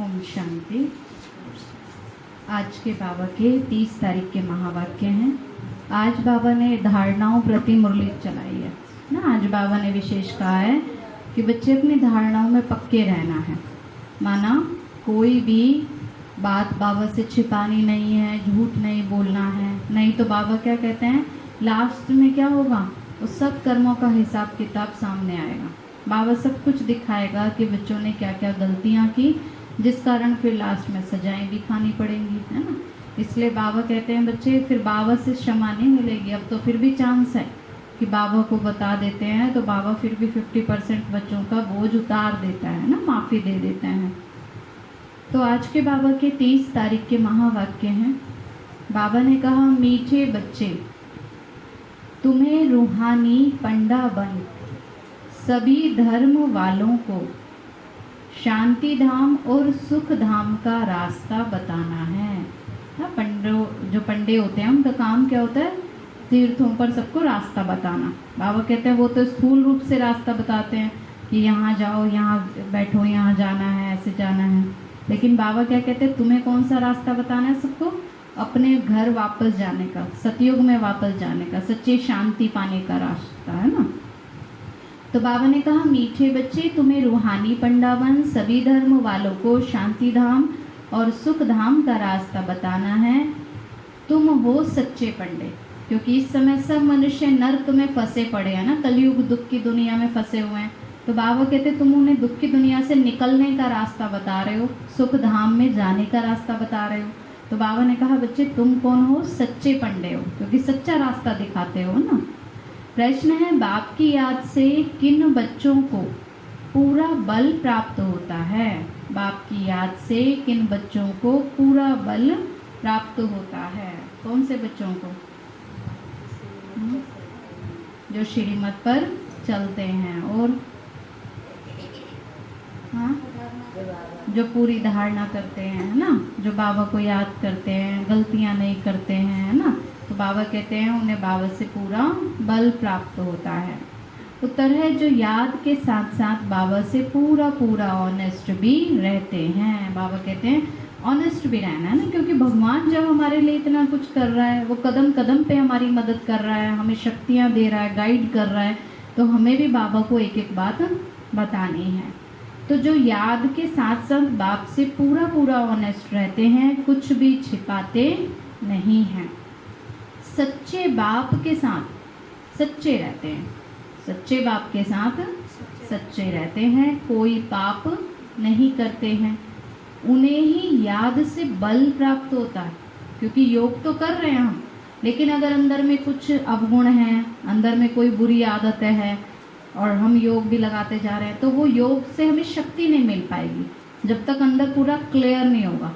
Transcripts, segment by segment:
ओम शांति। आज के बाबा के 30 तारीख के महावाक्य हैं। आज बाबा ने धारणाओं प्रति मुरली चलाई है ना। आज बाबा ने विशेष कहा है कि बच्चे अपनी धारणाओं में पक्के रहना है। माना कोई भी बात बाबा से छिपानी नहीं है, झूठ नहीं बोलना है। नहीं तो बाबा क्या कहते हैं, लास्ट में क्या होगा, उस सब कर्मों का हिसाब किताब सामने आएगा। बाबा सब कुछ दिखाएगा कि बच्चों ने क्या क्या गलतियां की, जिस कारण फिर लास्ट में सजाएं भी खानी पड़ेंगी, है ना। इसलिए बाबा कहते हैं बच्चे फिर बाबा से क्षमा नहीं मिलेगी। अब तो फिर भी चांस है कि बाबा को बता देते हैं तो बाबा फिर भी 50% बच्चों का बोझ उतार देता है ना, माफ़ी दे देते हैं। तो आज के बाबा के 30 तारीख के महावाक्य हैं। बाबा ने कहा, मीठे बच्चे, तुम्हें रूहानी पंडा बन सभी धर्म वालों को शांति धाम और सुख धाम का रास्ता बताना है। जो पंडे होते हैं उनका काम क्या होता है, तीर्थों पर सबको रास्ता बताना। बाबा कहते हैं वो तो स्थूल रूप से रास्ता बताते हैं कि यहाँ जाओ, यहाँ बैठो, यहाँ जाना है, ऐसे जाना है। लेकिन बाबा क्या कहते हैं, तुम्हें कौन सा रास्ता बताना है सबको, अपने घर वापस जाने का, सतयुग में वापस जाने का, सच्ची शांति पाने का रास्ता, है ना। तो बाबा ने कहा, मीठे बच्चे, तुम्हें रूहानी पंडा बन सभी धर्म वालों को शांति धाम और सुख धाम का रास्ता बताना है। तुम हो सच्चे पंडे, क्योंकि इस समय सब मनुष्य नर्क में फंसे पड़े हैं ना, कलयुग दुख की दुनिया में फंसे हुए हैं। तो बाबा कहते तुम उन्हें दुख की दुनिया से निकलने का रास्ता बता रहे हो, सुख धाम में जाने का रास्ता बता रहे हो। तो बाबा ने कहा, बच्चे तुम कौन हो, सच्चे पंडे हो, क्योंकि सच्चा रास्ता दिखाते हो ना। प्रश्न है, बाप की याद से किन बच्चों को पूरा बल प्राप्त होता है। बाप की याद से किन बच्चों को पूरा बल प्राप्त होता है। कौन से बच्चों को, जो श्रीमत पर चलते हैं और हाँ, जो पूरी धारणा करते हैं, है ना, जो बाबा को याद करते हैं, गलतियां नहीं करते हैं, है ना। तो बाबा कहते हैं उन्हें बाबा से पूरा बल प्राप्त होता है। उत्तर है, जो याद के साथ साथ बाबा से पूरा पूरा ऑनेस्ट भी रहते हैं। बाबा कहते हैं ऑनेस्ट भी रहना है ना, क्योंकि भगवान जब हमारे लिए इतना कुछ कर रहा है, वो कदम कदम पे हमारी मदद कर रहा है, हमें शक्तियाँ दे रहा है, गाइड कर रहा है, तो हमें भी बाबा को एक एक बात बतानी है। तो जो याद के साथ साथ बाप से पूरा पूरा ऑनेस्ट रहते हैं, कुछ भी छिपाते नहीं हैं, सच्चे बाप के साथ सच्चे रहते हैं, सच्चे बाप के साथ सच्चे रहते हैं, कोई पाप नहीं करते हैं, उन्हें ही याद से बल प्राप्त होता है। क्योंकि योग तो कर रहे हैं हम, लेकिन अगर अंदर में कुछ अवगुण है, अंदर में कोई बुरी आदत है और हम योग भी लगाते जा रहे हैं, तो वो योग से हमें शक्ति नहीं मिल पाएगी जब तक अंदर पूरा क्लियर नहीं होगा।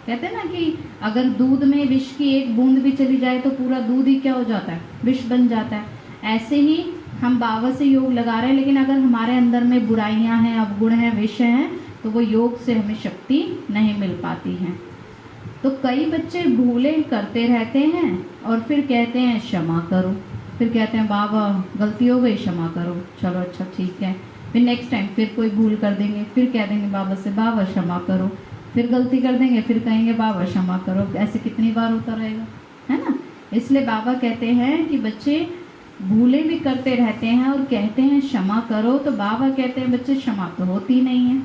कहते हैं ना कि अगर दूध में विष की एक बूंद भी चली जाए तो पूरा दूध ही क्या हो जाता है, विष बन जाता है। ऐसे ही हम बाबा से योग लगा रहे हैं, लेकिन अगर हमारे अंदर में बुराइयां हैं, अवगुण हैं, विष हैं, तो वो योग से हमें शक्ति नहीं मिल पाती है। तो कई बच्चे भूलें करते रहते हैं और फिर कहते हैं क्षमा करो, फिर कहते हैं बाबा गलती हो गई, क्षमा करो, चलो अच्छा ठीक है। फिर नेक्स्ट टाइम फिर कोई भूल कर देंगे, फिर कह देंगे बाबा से बाबा क्षमा करो, फिर गलती कर देंगे, फिर कहेंगे बाबा क्षमा करो। ऐसे कितनी बार होता रहेगा, है ना। इसलिए बाबा कहते हैं कि बच्चे भूलें भी करते रहते हैं और कहते हैं क्षमा करो, तो बाबा कहते हैं बच्चे क्षमा तो होती नहीं है।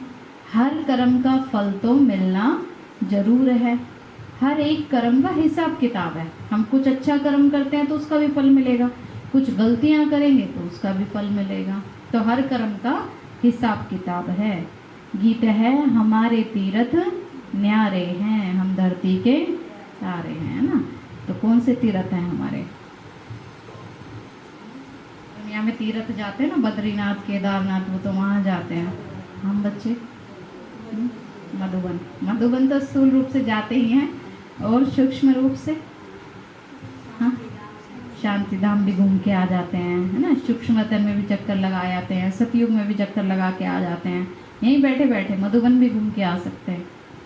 हर कर्म का फल तो मिलना जरूर है, हर एक कर्म का हिसाब किताब है। हम कुछ अच्छा कर्म करते हैं तो उसका भी फल मिलेगा, कुछ गलतियां करेंगे तो उसका भी फल मिलेगा। तो हर कर्म का हिसाब किताब है। गीत है, हमारे तीर्थ न्यारे हैं, हम धरती के तारे हैं ना। तो कौन से तीर्थ हैं हमारे दुनिया में? तीर्थ जाते हैं ना, बद्रीनाथ, केदारनाथ, वो तो वहाँ जाते हैं। हम बच्चे मधुबन तो स्थूल रूप से जाते ही हैं, और सूक्ष्म रूप से हाँ शांति धाम भी घूम के आ जाते हैं, है ना। सूक्ष्मतन में भी चक्कर लगा आते हैं, सतयुग में भी चक्कर लगा के आ जाते हैं, यहीं बैठे बैठे मधुबन भी घूम के आ सकते हैं,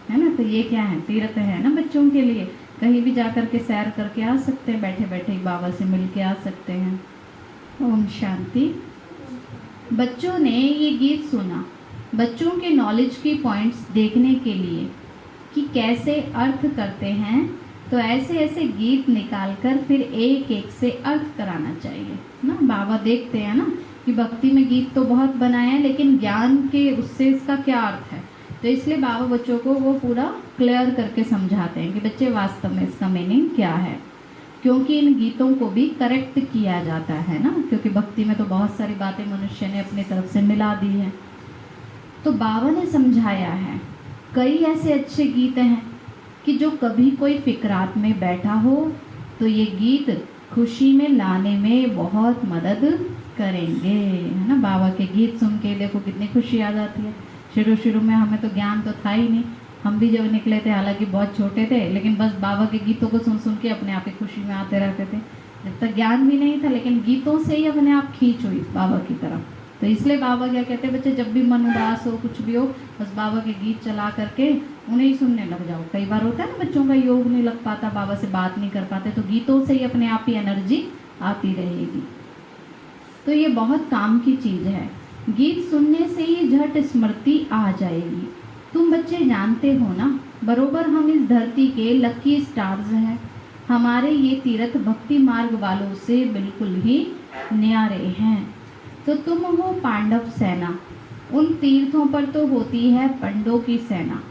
है ना। तो ये क्या है, तीर्थ है ना बच्चों के लिए। कहीं भी जा कर के सैर करके आ सकते हैं, बैठे बैठे बाबा से मिल के आ सकते हैं। ओम शांति। बच्चों ने ये गीत सुना, बच्चों के नॉलेज की पॉइंट्स देखने के लिए कि कैसे अर्थ करते हैं, तो ऐसे ऐसे गीत निकालकर फिर एक एक से अर्थ कराना चाहिए ना। बाबा देखते हैं ना कि भक्ति में गीत तो बहुत बनाए हैं, लेकिन ज्ञान के उससे इसका क्या अर्थ है, तो इसलिए बाबा बच्चों को वो पूरा क्लियर करके समझाते हैं कि बच्चे वास्तव में इसका मीनिंग क्या है, क्योंकि इन गीतों को भी करेक्ट किया जाता है ना, क्योंकि भक्ति में तो बहुत सारी बातें मनुष्य ने अपनी तरफ से मिला दी हैं। तो बाबा ने समझाया है कई ऐसे अच्छे गीत हैं कि जो कभी कोई फिक्रात में बैठा हो तो ये गीत खुशी में लाने में बहुत मदद करेंगे, है ना। बाबा के गीत सुन के देखो कितनी खुशी आ जाती है। शुरू शुरू में हमें तो ज्ञान तो था ही नहीं, हम भी जब निकले थे हालांकि बहुत छोटे थे, लेकिन बस बाबा के गीतों को सुन सुन के अपने आप ही खुशी में आते रहते थे। जब तक ज्ञान भी नहीं था, लेकिन गीतों से ही अपने आप खींच हुई बाबा की तरफ। तो इसलिए बाबा क्या कहते हैं, बच्चे जब भी मन उदास हो, कुछ भी हो, बस बाबा के गीत चला करके उन्हें ही सुनने लग जाओ। कई बार होता है ना बच्चों का योग नहीं लग पाता, बाबा से बात नहीं कर पाते, तो गीतों से ही अपने आप ही एनर्जी आती रहेगी। तो ये बहुत काम की चीज़ है। गीत सुनने से ही झट स्मृति आ जाएगी। तुम बच्चे जानते हो ना, बरोबर हम इस धरती के लकी स्टार्स हैं। हमारे ये तीर्थ भक्ति मार्ग वालों से बिल्कुल ही न्यारे हैं। तो तुम हो पांडव सेना, उन तीर्थों पर तो होती है पंडों की सेना।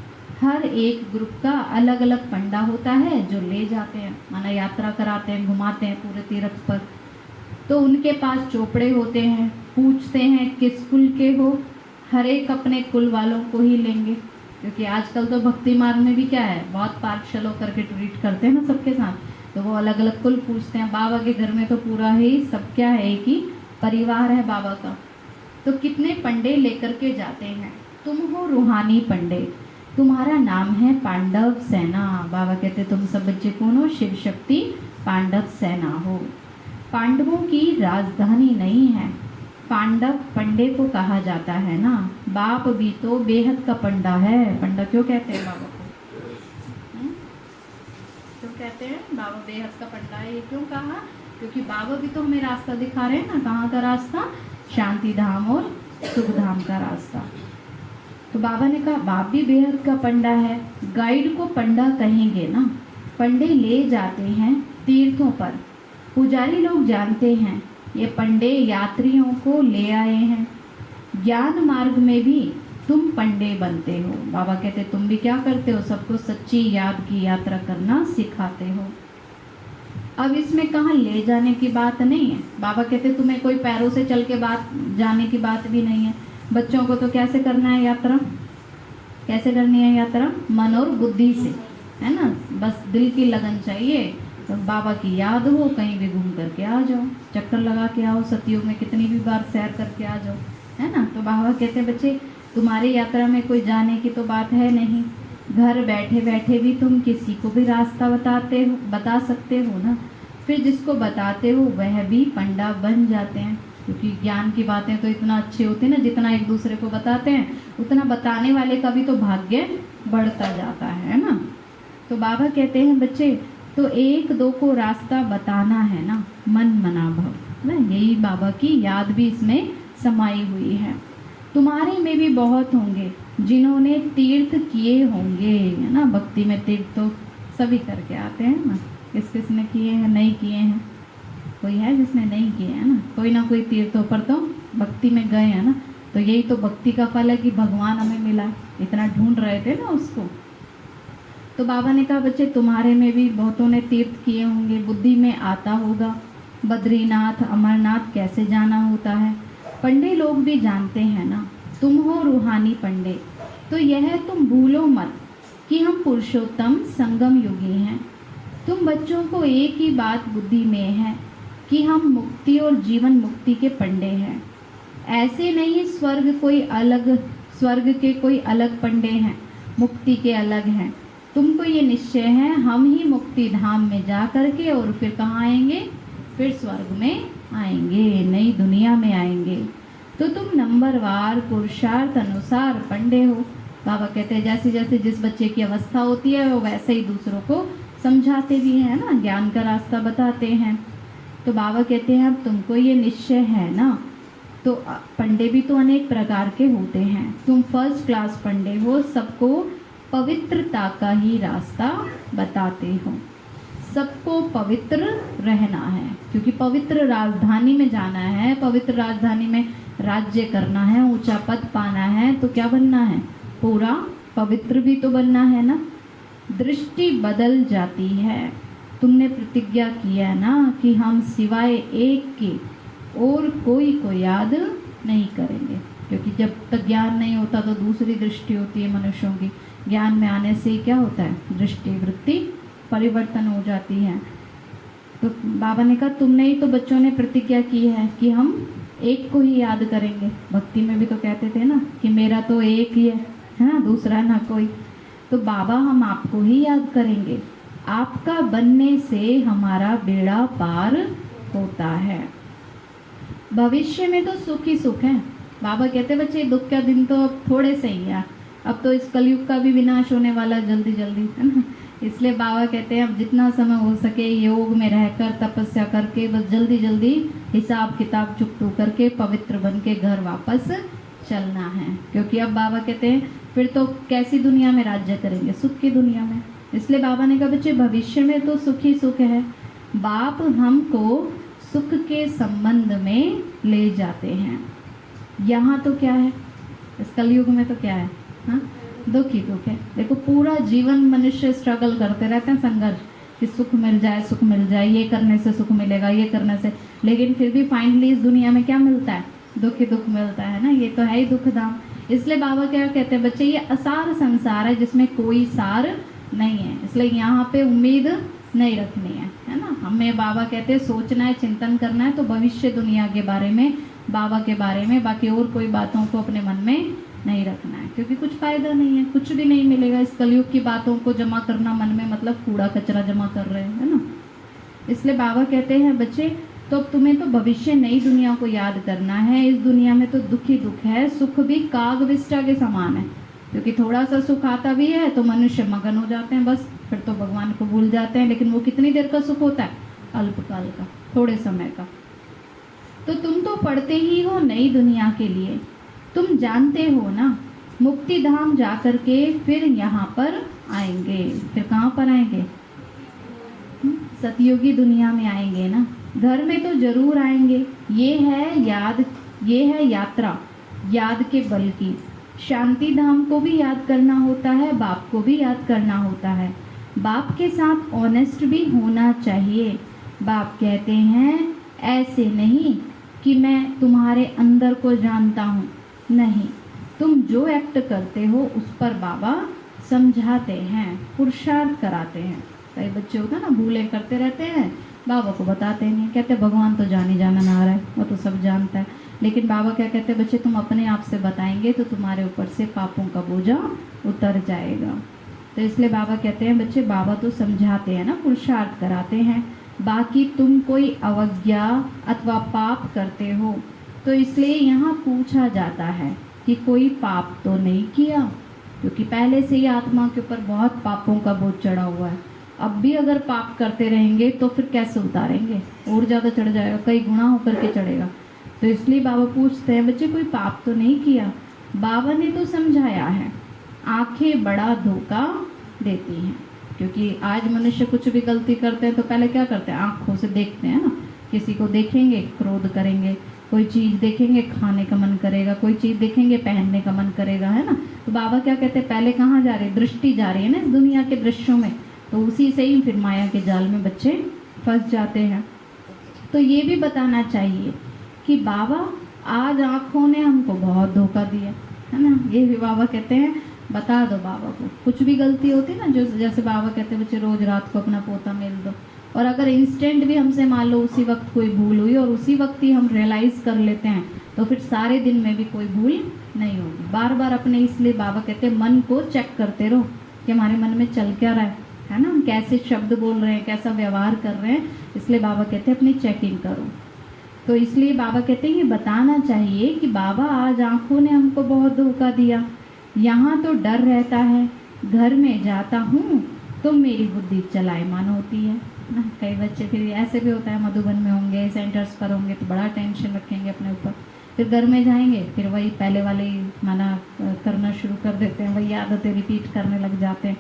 हर एक ग्रुप का अलग अलग पंडा होता है जो ले जाते हैं, माना यात्रा कराते हैं, घुमाते हैं पूरे तीर्थ पर। तो उनके पास चोपड़े होते हैं, पूछते हैं किस कुल के हो, हर एक अपने कुल वालों को ही लेंगे, क्योंकि आजकल तो भक्ति मार्ग में भी क्या है, बहुत पार्शल होकर के ट्रीट करते हैं ना सबके साथ। तो वो अलग अलग कुल पूछते हैं। बाबा के घर में तो पूरा ही सब क्या है, एक ही परिवार है बाबा का। तो कितने पंडे लेकर के जाते हैं। तुम हो रूहानी पंडे, तुम्हारा नाम है पांडव सेना। बाबा कहते तुम सब बच्चे कौन हो, शिव शक्ति पांडव सेना हो। पांडवों की राजधानी नहीं है, पांडव पंडे को कहा जाता है ना। बाप भी तो बेहद का पंडा है। पंडा क्यों कहते हैं बाबा को, क्यों कहते हैं बाबा बेहद का पंडा है, ये क्यों कहा, क्योंकि बाबा भी तो हमें रास्ता दिखा रहे हैं ना। कहाँ का रास्ता, शांति धाम और सुख धाम का रास्ता। तो बाबा ने कहा बाप भी बेहद का पंडा है। गाइड को पंडा कहेंगे ना। पंडे ले जाते हैं तीर्थों पर, पुजारी लोग जानते हैं ये पंडे यात्रियों को ले आए हैं। ज्ञान मार्ग में भी तुम पंडे बनते हो। बाबा कहते तुम भी क्या करते हो, सबको सच्ची याद की यात्रा करना सिखाते हो। अब इसमें कहाँ ले जाने की बात नहीं है। बाबा कहते तुम्हें कोई पैरों से चल के बात जाने की बात भी नहीं है। बच्चों को तो कैसे करना है यात्रा, कैसे करनी है यात्रा, मन और बुद्धि से, है ना। बस दिल की लगन चाहिए, तो बाबा की याद हो, कहीं भी घूम करके आ जाओ, चक्कर लगा के आओ, सतयुग में कितनी भी बार सैर करके आ जाओ, है ना। तो बाबा कहते बच्चे तुम्हारी यात्रा में कोई जाने की तो बात है नहीं। घर बैठे बैठे भी तुम किसी को भी रास्ता बता सकते हो ना। फिर जिसको बताते हो वह भी पंडा बन जाते हैं, क्योंकि ज्ञान की बातें तो इतना अच्छी होती है ना, जितना एक दूसरे को बताते हैं उतना बताने वाले का भी तो भाग्य बढ़ता जाता है ना। तो बाबा कहते हैं बच्चे तो एक दो को रास्ता बताना है ना, मन मना भव ना, यही बाबा की याद भी इसमें समाई हुई है। तुम्हारे में भी बहुत होंगे जिन्होंने तीर्थ किए होंगे, है ना। भक्ति में तीर्थ तो सभी करके आते हैं ना, किस किस ने किए हैं, नहीं किए हैं, कोई है जिसने नहीं किए हैं ना कोई तीर्थों पर तो भक्ति में गए हैं ना। तो यही तो भक्ति का फल है कि भगवान हमें मिला, इतना ढूंढ रहे थे ना उसको। तो बाबा ने कहा बच्चे तुम्हारे में भी बहुतों ने तीर्थ किए होंगे, बुद्धि में आता होगा बद्रीनाथ अमरनाथ कैसे जाना होता है। पंडे लोग भी जानते हैं ना, तुम हो रूहानी पंडे। तो यह तुम भूलो मत कि हम पुरुषोत्तम संगम युगी हैं। तुम बच्चों को एक ही बात बुद्धि में है कि हम मुक्ति और जीवन मुक्ति के पंडे हैं। ऐसे नहीं स्वर्ग के कोई अलग पंडे हैं, मुक्ति के अलग हैं। तुमको ये निश्चय है हम ही मुक्ति धाम में जा करके और फिर कहाँ आएंगे, फिर स्वर्ग में आएंगे, नई दुनिया में आएंगे। तो तुम नंबरवार पुरुषार्थ अनुसार पंडे हो। बाबा कहते हैं जैसे जैसे जिस बच्चे की अवस्था होती है वो वैसे ही दूसरों को समझाते भी हैं ना, ज्ञान का रास्ता बताते हैं। तो बाबा कहते हैं अब तुमको ये निश्चय है ना तो पंडे भी तो अनेक प्रकार के होते हैं। तुम फर्स्ट क्लास पंडे हो, सबको पवित्रता का ही रास्ता बताते हो। सबको पवित्र रहना है, क्योंकि पवित्र राजधानी में जाना है, पवित्र राजधानी में राज्य करना है, ऊंचा पद पाना है, तो क्या बनना है? पूरा पवित्र भी तो बनना है ना। दृष्टि बदल जाती है। तुमने प्रतिज्ञा किया है ना कि हम सिवाय एक के और कोई को याद नहीं करेंगे, क्योंकि जब तक ज्ञान नहीं होता तो दूसरी दृष्टि होती है मनुष्यों की। ज्ञान में आने से क्या होता है? दृष्टि वृत्ति परिवर्तन हो जाती है। तो बाबा ने कहा तुमने ही तो, बच्चों ने प्रतिज्ञा की है कि हम एक को ही याद करेंगे। भक्ति में भी तो कहते थे ना कि मेरा तो एक ही है ना, दूसरा ना कोई। तो बाबा हम आपको ही याद करेंगे। आपका बनने से हमारा बेड़ा पार होता है। भविष्य में तो सुख ही सुख है। बाबा कहते बच्चे दुख का दिन तो अब थोड़े से ही है, अब तो इस कलयुग का भी विनाश होने वाला जल्दी जल्दी, है ना। इसलिए बाबा कहते हैं अब जितना समय हो सके योग में रहकर तपस्या करके बस जल्दी जल्दी हिसाब किताब चुकतू करके पवित्र बन के घर वापस चलना है। क्योंकि अब बाबा कहते हैं फिर तो कैसी दुनिया में राज्य करेंगे? सुख की दुनिया में। इसलिए बाबा ने कहा बच्चे भविष्य में तो सुख ही सुख है। बाप हमको सुख के संबंध में ले जाते हैं। यहाँ तो क्या है? इस कलयुग में तो क्या है? हाँ, दुख ही दुख है। देखो पूरा जीवन मनुष्य स्ट्रगल करते रहते हैं, संघर्ष कि सुख मिल जाए, सुख मिल जाए, ये करने से सुख मिलेगा, ये करने से, लेकिन फिर भी फाइनली इस दुनिया में क्या मिलता है? दुख ही दुख मिलता है ना। ये तो है ही दुख धाम। इसलिए बाबा क्या कहते हैं बच्चे, ये असार संसार है जिसमें कोई सार नहीं है। इसलिए यहाँ पे उम्मीद नहीं रखनी है ना। हमें बाबा कहते हैं सोचना है, चिंतन करना है तो भविष्य दुनिया के बारे में, बाबा के बारे में, बाकी और कोई बातों को अपने मन में नहीं रखना है, क्योंकि कुछ फायदा नहीं है, कुछ भी नहीं मिलेगा। इस कलयुग की बातों को जमा करना मन में मतलब कूड़ा कचरा जमा कर रहे हैं, है ना। इसलिए बाबा कहते हैं बच्चे तो तुम्हें तो भविष्य नई दुनिया को याद करना है। इस दुनिया में तो दुख ही दुख है, सुख भी काग विष्ठा के समान है। क्योंकि थोड़ा सा सुख आता भी है तो मनुष्य मगन हो जाते हैं, बस फिर तो भगवान को भूल जाते हैं। लेकिन वो कितनी देर का सुख होता है? अल्पकाल का, थोड़े समय का। तो तुम तो पढ़ते ही हो नई दुनिया के लिए, तुम जानते हो ना मुक्ति धाम जा करके फिर यहाँ पर आएंगे। फिर कहाँ पर आएंगे? सतयुगी दुनिया में आएंगे ना। घर में तो जरूर आएंगे। ये है यात्रा याद के बल की। शांति धाम को भी याद करना होता है, बाप को भी याद करना होता है। बाप के साथ ऑनेस्ट भी होना चाहिए। बाप कहते हैं ऐसे नहीं कि मैं तुम्हारे अंदर को जानता हूँ, नहीं, तुम जो एक्ट करते हो उस पर बाबा समझाते हैं, पुरुषार्थ कराते हैं। कई बच्चे होते हैं ना भूले करते रहते हैं, बाबा को बताते नहीं, कहते भगवान तो जानी जाना ना रहा है, वो तो सब जानता है। लेकिन बाबा क्या कहते हैं बच्चे, तुम अपने आप से बताएंगे तो तुम्हारे ऊपर से पापों का बोझा उतर जाएगा। तो इसलिए बाबा कहते हैं बच्चे बाबा तो समझाते हैं ना, पुरुषार्थ कराते हैं। बाकी तुम कोई अवज्ञा अथवा पाप करते हो तो इसलिए यहाँ पूछा जाता है कि कोई पाप तो नहीं किया, क्योंकि पहले से ही आत्मा के ऊपर बहुत पापों का बोझ चढ़ा हुआ है। अब भी अगर पाप करते रहेंगे तो फिर कैसे उतारेंगे? और ज़्यादा चढ़ जाएगा, कई गुना होकर के चढ़ेगा। तो इसलिए बाबा पूछते हैं बच्चे कोई पाप तो नहीं किया। बाबा ने तो समझाया है, आंखें बड़ा धोखा देती हैं। क्योंकि आज मनुष्य कुछ भी गलती करते हैं तो पहले क्या करते हैं? आँखों से देखते हैं ना। किसी को देखेंगे क्रोध करेंगे, कोई चीज़ देखेंगे खाने का मन करेगा, कोई चीज़ देखेंगे पहनने का मन करेगा, है ना। तो बाबा क्या कहते हैं पहले कहाँ जा रही है? दृष्टि जा रही है ना इस दुनिया के दृश्यों में, तो उसी से ही फिर माया के जाल में बच्चे फंस जाते हैं। तो ये भी बताना चाहिए कि बाबा आज आँखों ने हमको बहुत धोखा दिया, है ना। ये भी बाबा कहते हैं बता दो बाबा को, कुछ भी गलती होती ना, जो जैसे बाबा कहते हैं बच्चे रोज रात को अपना पोता मेल दो, और अगर इंस्टेंट भी हमसे मान लो उसी वक्त कोई भूल हुई और उसी वक्त ही हम रियलाइज कर लेते हैं तो फिर सारे दिन में भी कोई भूल नहीं होगी। बार बार अपने, इसलिए बाबा कहते हैं मन को चेक करते रहो कि हमारे मन में चल क्या रहा है ना, हम कैसे शब्द बोल रहे हैं, कैसा व्यवहार कर रहे हैं। इसलिए बाबा कहते हैं अपनी चेकिंग करो। तो इसलिए बाबा कहते हैं ये बताना चाहिए कि बाबा आज आँखों ने हमको बहुत धोखा दिया। यहाँ तो डर रहता है, घर में जाता हूँ तो मेरी बुद्धि चलायमान होती है ना। कई बच्चे फिर ऐसे भी होता है, मधुबन में होंगे, सेंटर्स पर होंगे तो बड़ा टेंशन रखेंगे अपने ऊपर फिर घर में जाएंगे फिर वही पहले वाले ही माना करना शुरू कर देते हैं, वही आदतें रिपीट करने लग जाते हैं।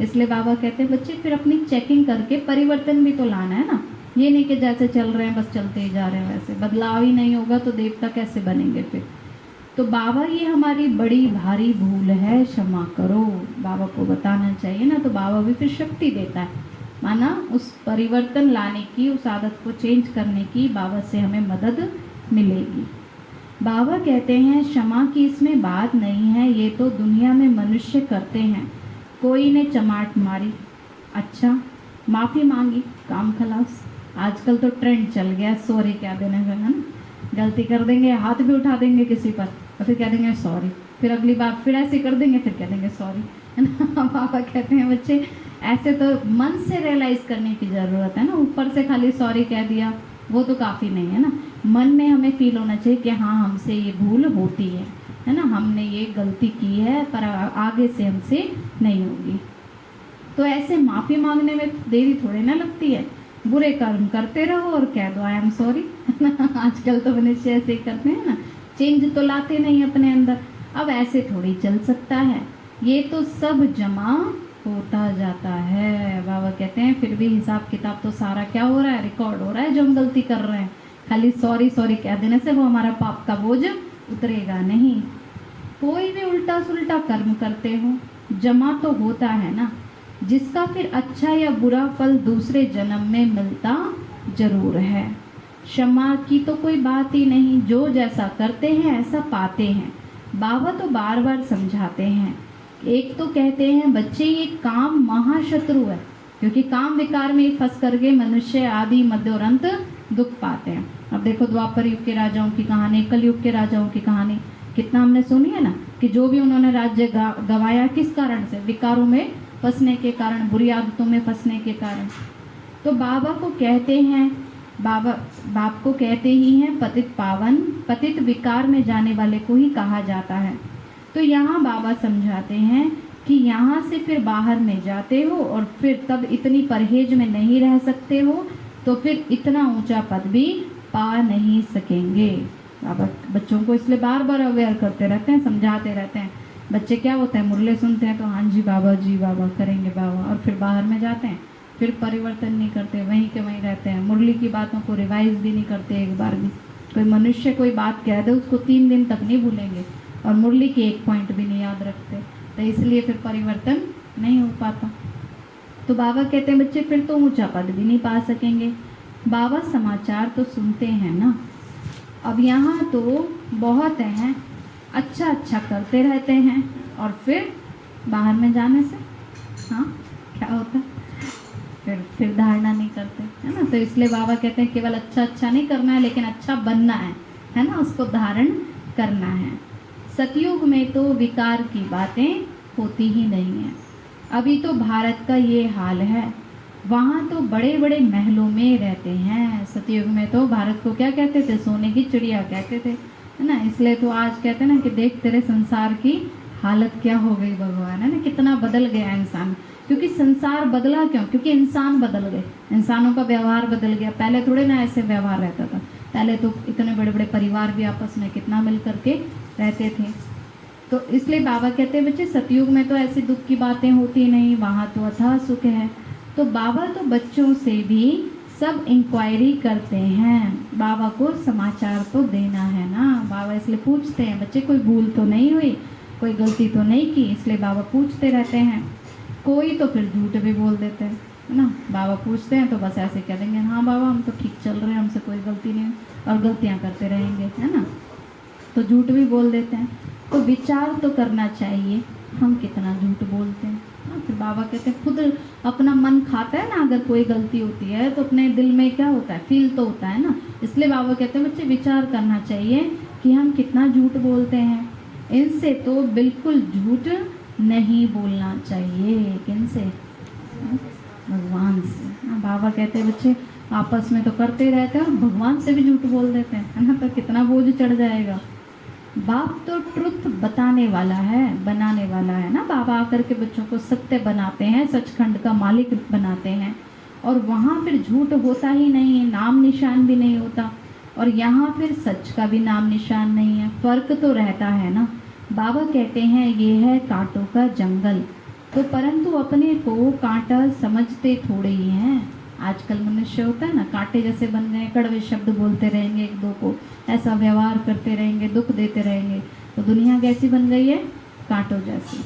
इसलिए बाबा कहते हैं बच्चे फिर अपनी चेकिंग करके परिवर्तन भी तो लाना है ना। ये नहीं कि जैसे चल रहे हैं बस चलते ही जा रहे हैं, वैसे बदलाव ही नहीं होगा तो देवता कैसे बनेंगे फिर। तो बाबा ये हमारी बड़ी भारी भूल है, क्षमा करो, बाबा को बताना चाहिए ना। तो बाबा भी फिर शक्ति देता है, माना उस परिवर्तन लाने की, उस आदत को चेंज करने की बाबा से हमें मदद मिलेगी। बाबा कहते हैं क्षमा की इसमें बात नहीं है, ये तो दुनिया में मनुष्य करते हैं। कोई ने चमाट मारी, अच्छा माफ़ी मांगी, काम खलास। आजकल तो ट्रेंड चल गया सॉरी कह देने का, है ना। गलती कर देंगे, हाथ भी उठा देंगे किसी पर और फिर कह देंगे सॉरी, फिर अगली बार फिर ऐसे कर देंगे, फिर कह देंगे सॉरी, है ना। बाबा कहते हैं बच्चे ऐसे तो मन से रियलाइज करने की ज़रूरत है ना। ऊपर से खाली सॉरी कह दिया वो तो काफ़ी नहीं है ना। मन में हमें फील होना चाहिए कि हाँ हमसे ये भूल होती है ना, हमने ये गलती की है पर आगे से हमसे नहीं होगी। तो ऐसे माफ़ी मांगने में देरी थोड़ी ना लगती है, बुरे कर्म करते रहो और कह दो आई एम सॉरी। आजकल तो मनुष्य ऐसे ही करते हैं ना, चेंज तो लाते नहीं अपने अंदर। अब ऐसे थोड़ी चल सकता है, ये तो सब जमा होता जाता है। बाबा कहते हैं फिर भी हिसाब किताब तो सारा क्या हो रहा है, रिकॉर्ड हो रहा है जो हम गलती कर रहे हैं। खाली सॉरी सॉरी कह देने से वो हमारा पाप का बोझ उतरेगा नहीं। कोई भी उल्टा सुल्टा कर्म करते हो जमा तो होता है ना, जिसका फिर अच्छा या बुरा फल दूसरे जन्म में मिलता जरूर है। क्षमा की तो कोई बात ही नहीं, जो जैसा करते हैं ऐसा पाते हैं। बाबा तो बार बार समझाते हैं। एक तो कहते हैं बच्चे ये काम महाशत्रु है, क्योंकि काम विकार में फंस करके मनुष्य आदि मध्य और अंत दुख पाते हैं। अब देखो द्वापर युग के राजाओं की कहानी, कलयुग के राजाओं की कहानी कितना हमने सुनी है ना, कि जो भी उन्होंने राज्य गवाया किस कारण से, विकारों में फंसने के कारण, बुरी आदतों में फंसने के कारण। तो बाबा को कहते हैं, बाप को कहते ही हैं पतित पावन, पतित विकार में जाने वाले को ही कहा जाता है। तो यहाँ बाबा समझाते हैं कि यहाँ से फिर बाहर में जाते हो और फिर तब इतनी परहेज में नहीं रह सकते हो, तो फिर इतना ऊंचा पद भी पा नहीं सकेंगे। बाबा बच्चों को इसलिए बार बार अवेयर करते रहते हैं, समझाते रहते हैं। बच्चे क्या होता है, मुरले सुनते हैं तो हाँ जी बाबा करेंगे बाबा, और फिर बाहर में जाते हैं, फिर परिवर्तन नहीं करते, वहीं के वहीं रहते हैं, मुरली की बातों को रिवाइज भी नहीं करते एक बार भी। कोई मनुष्य कोई बात कह दे उसको 3 दिन तक नहीं भूलेंगे, और मुरली की एक पॉइंट भी नहीं याद रखते, तो इसलिए फिर परिवर्तन नहीं हो पाता। तो बाबा कहते हैं बच्चे फिर तो ऊंचा पद भी नहीं पा सकेंगे। बाबा समाचार तो सुनते हैं ना, अब यहाँ तो बहुत हैं, अच्छा करते रहते हैं और फिर बाहर में जाने से हाँ क्या होता है, फिर धारणा नहीं करते, है ना। तो इसलिए बाबा कहते हैं केवल अच्छा नहीं करना है, लेकिन अच्छा बनना है ना, उसको धारण करना है। सतयुग में तो विकार की बातें होती ही नहीं है। अभी तो भारत का ये हाल है, वहाँ तो बड़े बड़े महलों में रहते हैं। सतयुग में तो भारत को क्या कहते थे, सोने की चिड़िया कहते थे, है ना। इसलिए तो आज कहते हैं ना कि देख तेरे संसार की हालत क्या हो गई भगवान, है ना, कितना बदल गया इंसान। क्योंकि संसार बदला क्यों, क्योंकि इंसान बदल गए, इंसानों का व्यवहार बदल गया। पहले थोड़े ना ऐसे व्यवहार रहता था, पहले तो इतने बड़े बड़े परिवार भी आपस में कितना मिल करके रहते थे। तो इसलिए बाबा कहते हैं बच्चे सतयुग में तो ऐसी दुख की बातें होती नहीं, वहाँ तो अथाह सुख है। तो बाबा तो बच्चों से भी सब इंक्वायरी करते हैं, बाबा को समाचार तो देना है ना। बाबा इसलिए पूछते हैं बच्चे कोई भूल तो नहीं हुई, कोई गलती तो नहीं की, इसलिए बाबा पूछते रहते हैं। कोई तो फिर झूठ भी बोल देते हैं, है ना। बाबा पूछते हैं तो बस ऐसे कह देंगे हाँ बाबा हम तो ठीक चल रहे हैं, हमसे कोई गलती नहीं, और गलतियाँ करते रहेंगे, है ना। तो झूठ भी बोल देते हैं। तो विचार तो करना चाहिए हम कितना झूठ बोलते हैं। फिर बाबा कहते हैं खुद अपना मन खाता है ना, अगर कोई गलती होती है तो अपने दिल में क्या होता है, फील तो होता है ना। इसलिए बाबा कहते हैं बच्चे विचार करना चाहिए कि हम कितना झूठ बोलते हैं। इनसे तो बिल्कुल झूठ नहीं बोलना चाहिए। किनसे, भगवान से। बाबा कहते हैं बच्चे आपस में तो करते रहते हैं और भगवान से भी झूठ बोल देते हैं, है ना, तो कितना बोझ चढ़ जाएगा। बाप तो ट्रुथ बताने वाला है, बनाने वाला है ना। बाबा आकर के बच्चों को सत्य बनाते हैं, सचखंड का मालिक बनाते हैं, और वहाँ फिर झूठ होता ही नहीं है, नाम निशान भी नहीं होता। और यहाँ फिर सच का भी नाम निशान नहीं है। फर्क तो रहता है ना। बाबा कहते हैं ये है कांटों का जंगल, तो परंतु अपने को कांटा समझते थोड़े ही हैं। आजकल मनुष्य होता है ना, कांटे जैसे बन गए, कड़वे शब्द बोलते रहेंगे एक दो को, ऐसा व्यवहार करते रहेंगे, दुख देते रहेंगे, तो दुनिया कैसी बन गई है, कांटों जैसी।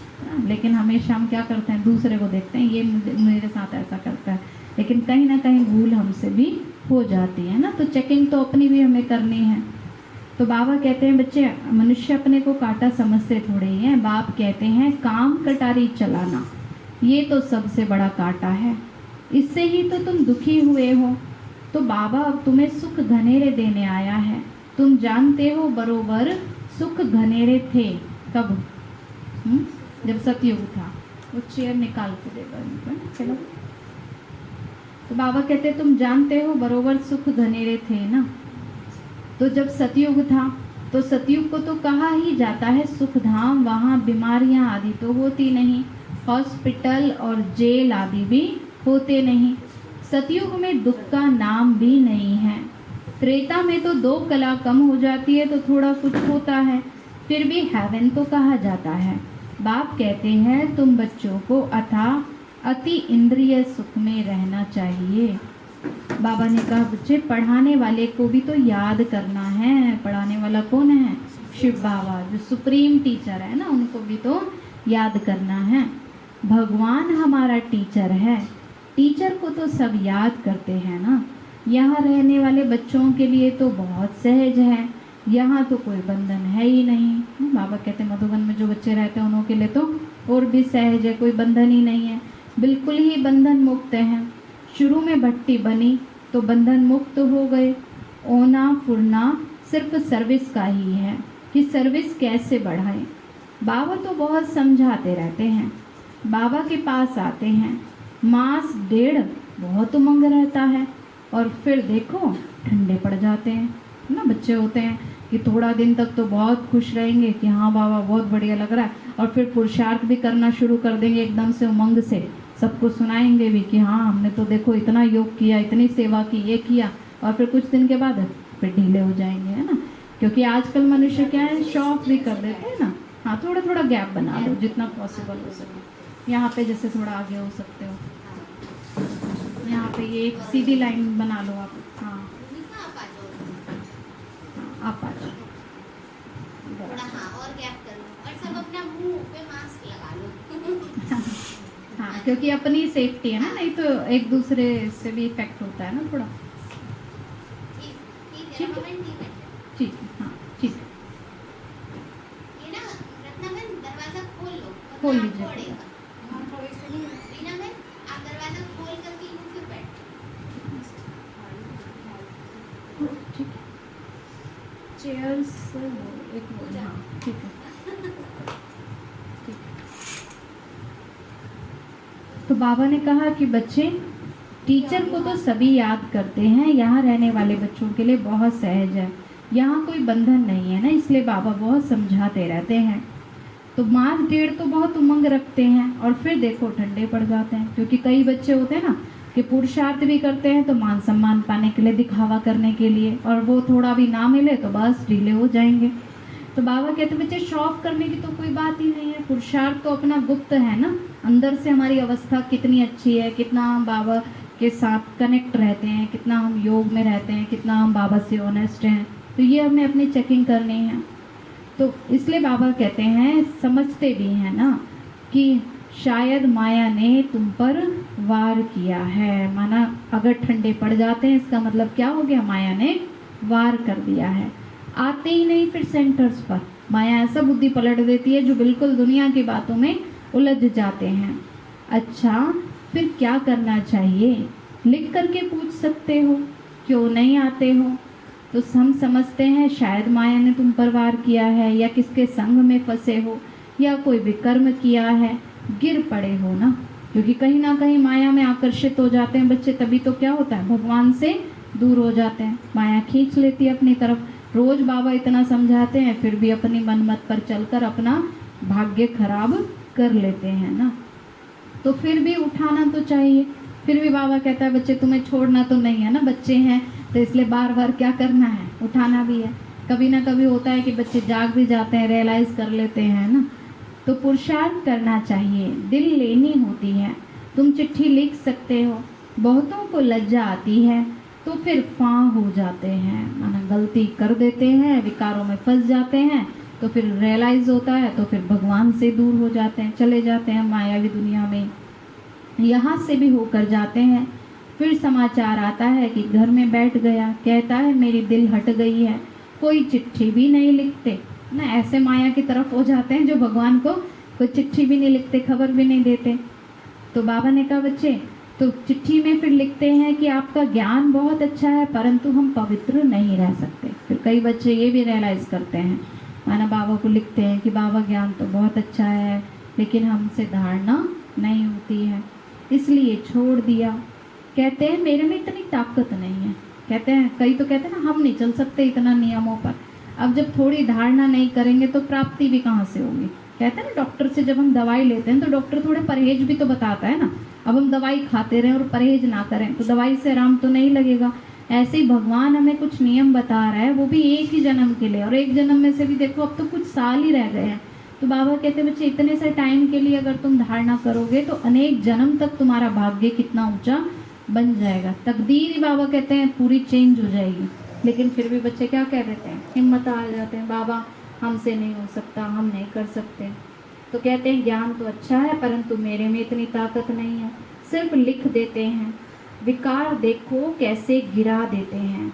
लेकिन हमेशा हम क्या करते हैं, दूसरे को देखते हैं, ये मेरे साथ ऐसा करता है, लेकिन कहीं ना कहीं भूल हमसे भी हो जाती है ना। तो चेकिंग तो अपनी भी हमें करनी है। तो बाबा कहते हैं बच्चे, मनुष्य अपने को कांटा समझते थोड़े ही हैं। बाप कहते हैं काम कटारी चलाना ये तो सबसे बड़ा कांटा है, इससे ही तो तुम दुखी हुए हो। तो बाबा अब तुम्हें सुख घनेरे देने आया है। तुम जानते हो बरोबर सुख घनेरे थे कब, जब सतयुग था। वो चेयर निकाल के देगा चलो। तो बाबा कहते तुम जानते हो बरोबर सुख घनेरे थे ना। तो जब सतयुग था, तो सतयुग को तो कहा ही जाता है सुख धाम, वहाँ बीमारियां आदि तो होती नहीं, हॉस्पिटल और जेल आदि भी होते नहीं। सतयुग में दुख का नाम भी नहीं है। त्रेता में तो 2 कला कम हो जाती है तो थोड़ा कुछ होता है, फिर भी हेवन तो कहा जाता है। बाप कहते हैं तुम बच्चों को अति इंद्रिय सुख में रहना चाहिए। बाबा ने कहा बच्चे पढ़ाने वाले को भी तो याद करना है। पढ़ाने वाला कौन है, शिव बाबा, जो सुप्रीम टीचर है ना, उनको भी तो याद करना है। भगवान हमारा टीचर है, टीचर को तो सब याद करते हैं ना। यहाँ रहने वाले बच्चों के लिए तो बहुत सहज है, यहाँ तो कोई बंधन है ही नहीं। बाबा कहते मधुबन में जो बच्चे रहते हैं उनके लिए तो और भी सहज है, कोई बंधन ही नहीं है, बिल्कुल ही बंधन मुक्त है। शुरू में भट्टी बनी तो बंधन मुक्त हो गए। ओना फुरना सिर्फ सर्विस का ही है कि सर्विस कैसे बढ़ाएं। बाबा तो बहुत समझाते रहते हैं। बाबा के पास आते हैं, मास 1.5 बहुत उमंग रहता है, और फिर देखो ठंडे पड़ जाते हैं ना। बच्चे होते हैं कि थोड़ा दिन तक तो बहुत खुश रहेंगे कि हाँ बाबा बहुत बढ़िया लग रहा है, और फिर पुरुषार्थ भी करना शुरू कर देंगे एकदम से उमंग से, सबको सुनाएंगे भी कि हाँ हमने तो देखो इतना योग किया, इतनी सेवा की, ये किया, और फिर कुछ दिन के बाद फिर ढीले हो जाएंगे, है ना। क्योंकि आजकल मनुष्य क्या है, शो ऑफ भी कर देते हैं ना। हाँ थोड़ा थोड़ा गैप बना लो जितना पॉसिबल हो सके। यहाँ पे जैसे थोड़ा आगे हो सकते हो, यहाँ पे ये एक सीधी लाइन बना लो आप। हाँ आप आ जाओ थोड़ा, हाँ और गैप कर लो, और सब अपना मुंह पे मास्क लगा लो। हाँ क्योंकि अपनी सेफ्टी है ना, नहीं तो एक दूसरे से भी इफेक्ट होता है ना थोड़ा। ठीक है ठीक है, हाँ ठीक है। ये ना रत्नाबेन दरवाजा खोल लो, खोल लीजिए। रीना बहन आप दरवाजा खोल करके यूं फिर बैठ। ठीक है, चेयर्स एक हो जाए, ठीक है ठीक है। तो बाबा ने कहा कि बच्चे टीचर को तो सभी याद करते हैं, यहाँ रहने वाले बच्चों के लिए बहुत सहज है, यहाँ कोई बंधन नहीं है ना, इसलिए बाबा बहुत समझाते रहते हैं। तो मास 1.5 तो बहुत उमंग रखते हैं, और फिर देखो ठंडे पड़ जाते हैं। क्योंकि कई बच्चे होते हैं ना कि पुरुषार्थ भी करते हैं तो मान सम्मान पाने के लिए, दिखावा करने के लिए, और वो थोड़ा भी ना मिले तो बस ढीले हो जाएंगे। तो बाबा कहते बच्चे शो ऑफ करने की तो कोई बात ही नहीं है, पुरुषार्थ तो अपना गुप्त है ना। अंदर से हमारी अवस्था कितनी अच्छी है, कितना हम बाबा के साथ कनेक्ट रहते हैं, कितना हम योग में रहते हैं, कितना हम बाबा से ऑनेस्ट हैं, तो ये हमें अपनी चेकिंग करनी है। तो इसलिए बाबा कहते हैं, समझते भी हैं ना कि शायद माया ने तुम पर वार किया है। माना अगर ठंडे पड़ जाते हैं इसका मतलब क्या हो गया, माया ने वार कर दिया है। आते ही नहीं फिर सेंटर्स पर, माया ऐसा बुद्धि पलट देती है जो बिल्कुल दुनिया की बातों में उलझ जाते हैं। अच्छा फिर क्या करना चाहिए, लिख करके पूछ सकते हो, क्यों नहीं आते हो। तो हम समझते हैं शायद माया ने तुम पर वार किया है, या किसके संग में फंसे हो, या कोई विकर्म किया है, गिर पड़े हो ना। क्योंकि कहीं ना कहीं माया में आकर्षित हो जाते हैं बच्चे, तभी तो क्या होता है, भगवान से दूर हो जाते हैं, माया खींच लेती है अपनी तरफ। रोज बाबा इतना समझाते हैं फिर भी अपनी मनमत पर चलकर अपना भाग्य खराब कर लेते हैं ना। तो फिर भी उठाना तो चाहिए। फिर भी बाबा कहता है बच्चे तुम्हें छोड़ना तो नहीं है ना, बच्चे हैं, तो इसलिए बार बार क्या करना है, उठाना भी है। कभी ना कभी होता है कि बच्चे जाग भी जाते हैं, रियलाइज कर लेते हैं ना। तो पुरुषार्थ करना चाहिए, दिल लेनी होती है। तुम चिट्ठी लिख सकते हो, बहुतों को लज्जा आती है तो फिर फां हो जाते हैं, माना गलती कर देते हैं, विकारों में फंस जाते हैं, तो फिर रियलाइज होता है तो फिर भगवान से दूर हो जाते हैं, चले जाते हैं मायावी दुनिया में, यहाँ से भी होकर जाते हैं। फिर समाचार आता है कि घर में बैठ गया, कहता है मेरी दिल हट गई है, कोई चिट्ठी भी नहीं लिखते ना। ऐसे माया की तरफ हो जाते हैं जो भगवान को कोई चिट्ठी भी नहीं लिखते, खबर भी नहीं देते। तो बाबा ने कहा बच्चे, तो चिट्ठी में फिर लिखते हैं कि आपका ज्ञान बहुत अच्छा है परंतु हम पवित्र नहीं रह सकते। फिर कई बच्चे ये भी रियलाइज करते हैं, माना बाबा को लिखते हैं कि बाबा ज्ञान तो बहुत अच्छा है लेकिन हमसे धारणा नहीं होती है, इसलिए छोड़ दिया। कहते हैं मेरे में इतनी ताकत नहीं है, कहते हैं, कई तो कहते हैं ना हम नहीं चल सकते इतना नियमों पर। अब जब थोड़ी धारणा नहीं करेंगे तो प्राप्ति भी कहाँ से होगी। कहते हैं ना डॉक्टर से जब हम दवाई लेते हैं तो डॉक्टर थोड़े परहेज भी तो बताता है ना। अब हम दवाई खाते रहें और परहेज ना करें तो दवाई से आराम तो नहीं लगेगा। ऐसे ही भगवान हमें कुछ नियम बता रहा है, वो भी एक ही जन्म के लिए, और एक जन्म में से भी देखो अब तो कुछ साल ही रह गए हैं। तो बाबा कहते हैं बच्चे इतने से टाइम के लिए अगर तुम धारणा करोगे तो अनेक जन्म तक तुम्हारा भाग्य कितना ऊंचा बन जाएगा, तकदीर ही बाबा कहते हैं पूरी चेंज हो जाएगी। लेकिन फिर भी बच्चे क्या कह देते हैं, हिम्मत आ जाते हैं, बाबा हमसे नहीं हो सकता, हम नहीं कर सकते। तो कहते हैं ज्ञान तो अच्छा है परंतु मेरे में इतनी ताकत नहीं है, सिर्फ लिख देते हैं। विकार देखो कैसे गिरा देते हैं,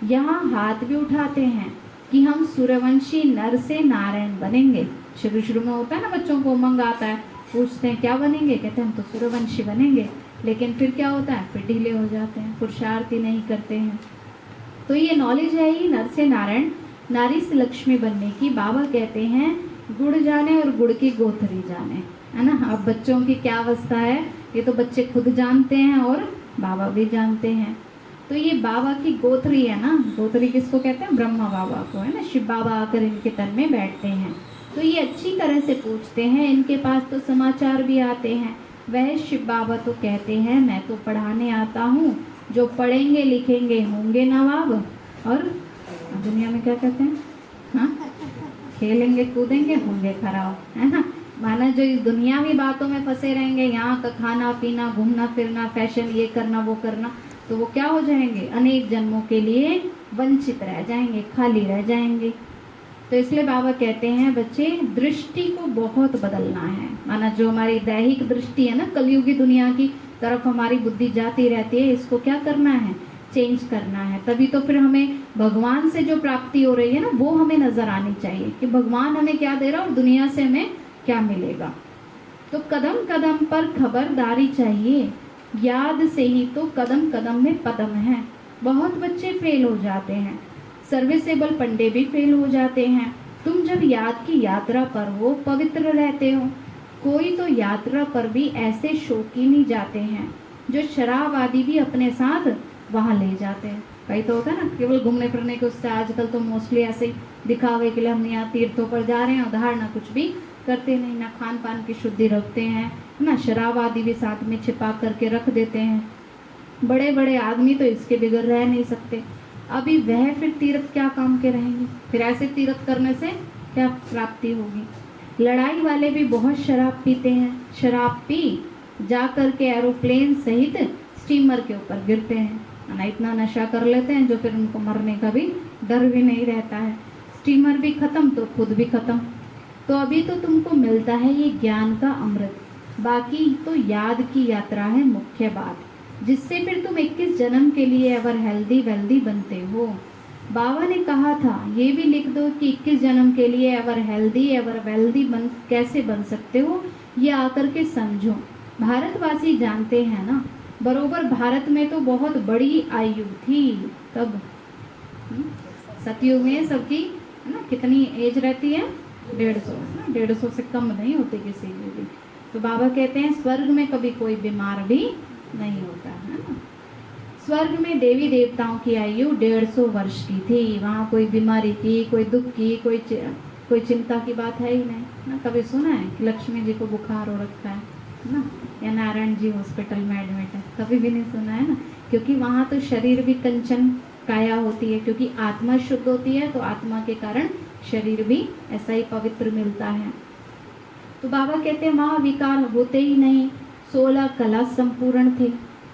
यहाँ हाथ भी उठाते हैं कि हम सूर्यवंशी नर से नारायण बनेंगे। शुरू शुरू में होता है ना, बच्चों को उमंग आता है, पूछते हैं क्या बनेंगे, कहते हैं हम तो सूर्यवंशी बनेंगे। लेकिन फिर क्या होता है, फिर ढीले हो जाते हैं, पुरुषार्थ ही नहीं करते हैं। तो ये नॉलेज है ही नर से नारायण, नारी से लक्ष्मी बनने की। बाबा कहते हैं गुड़ जाने और गुड़ की गोथरी जाने, है ना। अब बच्चों की क्या अवस्था है ये तो बच्चे खुद जानते हैं और बाबा भी जानते हैं। तो ये बाबा की गोथरी है ना, गोथरी किसको कहते हैं, ब्रह्मा बाबा को, है ना। शिव बाबा आकर इनके तन में बैठते हैं तो ये अच्छी तरह से पूछते हैं, इनके पास तो समाचार भी आते हैं। वह शिव बाबा तो कहते हैं मैं तो पढ़ाने आता हूँ, जो पढ़ेंगे लिखेंगे होंगे नवाब। और दुनिया में क्या कहते हैं, हाँ, खेलेंगे कूदेंगे होंगे खराब, है ना। माना जो इस दुनियावी बातों में फंसे रहेंगे, यहाँ का खाना पीना घूमना फिरना फैशन ये करना वो करना, तो वो क्या हो जाएंगे, अनेक जन्मों के लिए वंचित रह जाएंगे, खाली रह जाएंगे। तो इसलिए बाबा कहते हैं बच्चे दृष्टि को बहुत बदलना है। माना जो हमारी दैहिक दृष्टि है ना, कलयुगी दुनिया की तरफ हमारी बुद्धि जाती रहती है, इसको क्या करना है, चेंज करना है। तभी तो फिर हमें भगवान से जो प्राप्ति हो रही है ना वो हमें नजर आनी चाहिए कि भगवान हमें क्या दे रहा है और दुनिया से हमें क्या मिलेगा। तो कदम कदम पर खबरदारी चाहिए, याद से ही तो कदम कदम में पदम है। बहुत बच्चे फेल हो जाते हैं, सर्विसेबल पंडे भी फेल हो जाते हैं। तुम जब याद की यात्रा पर हो पवित्र रहते हो। कोई तो यात्रा पर भी ऐसे शौकीन ही जाते हैं जो शराब आदि भी अपने साथ वहाँ ले जाते हैं। कई तो होता है ना केवल घूमने फिरने के उससे, आजकल तो मोस्टली ऐसे ही दिखावे के लिए हम यहाँ तीर्थों पर जा रहे हैं, उधार ना कुछ भी करते नहीं, ना खान पान की शुद्धि रखते हैं, ना शराब आदि भी साथ में छिपा करके रख देते हैं। बड़े बड़े आदमी तो इसके बगैर रह नहीं सकते। अभी वह फिर तीर्थ क्या काम के रहेंगे, फिर ऐसे तीर्थ करने से क्या प्राप्ति होगी। लड़ाई वाले भी बहुत शराब पीते हैं, शराब पी जा करके एरोप्लेन सहित स्टीमर के ऊपर गिरते हैं, ना इतना नशा कर लेते हैं जो फिर उनको मरने का भी डर भी नहीं रहता है। स्टीमर भी खत्म तो खुद भी खत्म। तो अभी तो तुमको मिलता है ये ज्ञान का अमृत, बाकी तो याद की यात्रा है मुख्य बात, जिससे फिर तुम 21 जन्म के लिए एवर हेल्दी वेल्दी बनते हो। बाबा ने कहा था ये भी लिख दो कि 21 जन्म के लिए एवर हेल्दी एवर वेल्दी कैसे बन सकते हो, ये आकर के समझो। भारतवासी जानते हैं ना, बरोबर भारत में तो बहुत बड़ी आयु थी तब, सतयुग में सबकी है ना कितनी एज रहती है, 150, 150 से कम नहीं होती किसी की भी। तो बाबा कहते हैं स्वर्ग में कभी कोई बीमार भी नहीं होता है ना। स्वर्ग में देवी देवताओं की आयु 150 वर्ष की थी, वहाँ कोई बीमारी की, कोई दुख की, कोई चिंता की बात है ही नहीं ना। कभी सुना है कि लक्ष्मी जी को बुखार हो रखा है ना, या नारायण जी हॉस्पिटल में एडमिट है, कभी भी नहीं सुना है ना, क्योंकि वहाँ तो शरीर भी कंचन काया होती है, क्योंकि आत्मा शुद्ध होती है तो आत्मा के कारण शरीर भी ऐसा ही पवित्र मिलता है। तो बाबा कहते हैं वहाँ विकार होते ही नहीं, 16 कला संपूर्ण थे।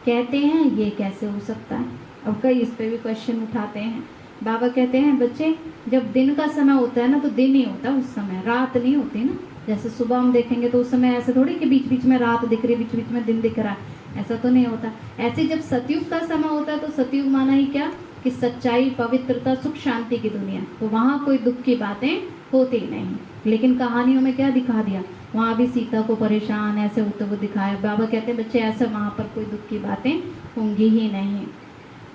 कहते हैं ये कैसे हो सकता है। अब कई इस पे भी क्वेश्चन उठाते हैं। बाबा कहते हैं बच्चे, जब दिन का समय होता है ना तो दिन ही होता है, उस समय रात नहीं होती ना। जैसे सुबह हम देखेंगे तो उस समय ऐसे थोड़ी कि बीच बीच में रात दिख रही, बीच बीच में दिन दिख रहा है, ऐसा तो नहीं होता। ऐसे जब सतयुग का समय होता है तो सतयुग माना ही क्या कि सच्चाई, पवित्रता, सुख शांति की दुनिया, तो वहाँ कोई दुख की बातें होती नहीं। लेकिन कहानियों में क्या दिखा दिया, वहाँ भी सीता को परेशान ऐसे होते हुए दिखाया। बाबा कहते हैं बच्चे ऐसे वहाँ पर कोई दुख की बातें होंगी ही नहीं।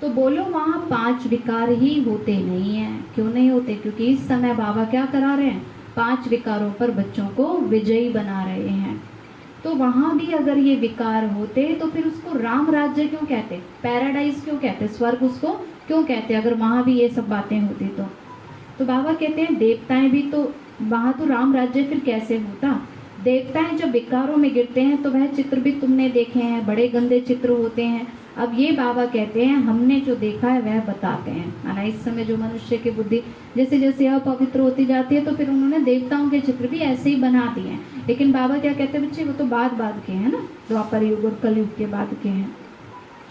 तो बोलो वहाँ 5 विकार ही होते नहीं हैं। क्यों नहीं होते? क्योंकि इस समय बाबा क्या करा रहे हैं, 5 विकारों पर बच्चों को विजयी बना रहे हैं। तो वहाँ भी अगर ये विकार होते तो फिर उसको राम राज्य क्यों कहते, पैराडाइज क्यों कहते, स्वर्ग उसको क्यों कहते, अगर वहाँ भी ये सब बातें होती तो बाबा कहते हैं देवताएं भी तो, वहाँ तो राम राज्य फिर कैसे होता। देवताएं जब विकारों में गिरते हैं तो वह चित्र भी तुमने देखे हैं, बड़े गंदे चित्र होते हैं। अब ये बाबा कहते हैं हमने जो देखा है वह बताते हैं। माना इस समय जो मनुष्य की बुद्धि जैसे जैसे अपवित्र होती जाती है तो फिर उन्होंने देवताओं के चित्र भी ऐसे ही बना दिए हैं। लेकिन बाबा क्या कहते हैं बच्चे, वो तो बाद के हैं ना, द्वापर युग और कलयुग के बाद के हैं।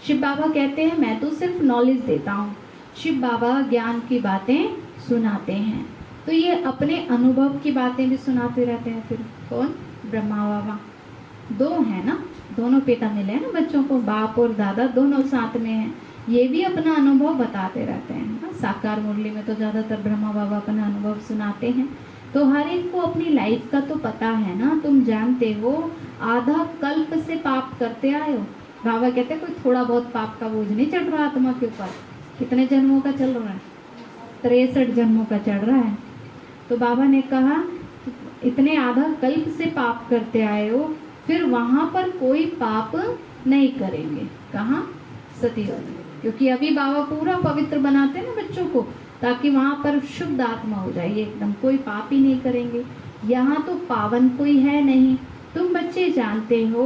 शिव बाबा कहते हैं मैं तो सिर्फ नॉलेज देता हूँ, शिव बाबा ज्ञान की बातें सुनाते हैं। तो ये अपने अनुभव की बातें भी सुनाते रहते हैं। फिर कौन, ब्रह्मा बाबा 2 है ना, दोनों पिता मिले हैं ना बच्चों को, बाप और दादा दोनों साथ में हैं। ये भी अपना अनुभव बताते रहते हैं। साकार मुरली में तो ज़्यादातर ब्रह्मा बाबा अपना अनुभव सुनाते हैं। तो हर एक को अपनी लाइफ का तो पता है ना। तुम जानते हो आधा कल्प से पाप करते आए हो। बाबा कहते हैं कोई थोड़ा बहुत पाप का बोझ नहीं चढ़ रहा आत्मा के ऊपर। कितने जन्मों का चल रहा है, 63 जन्मों का चढ़ रहा है। तो बाबा ने कहा इतने आधा कल्प से पाप करते आए हो, फिर वहां पर कोई पाप नहीं करेंगे। कहाँ, सतयुग। क्योंकि अभी बाबा पूरा पवित्र बनाते हैं ना बच्चों को, ताकि वहां पर शुद्ध आत्मा हो जाए एकदम, कोई पाप ही नहीं करेंगे। यहाँ तो पावन कोई है नहीं। तुम बच्चे जानते हो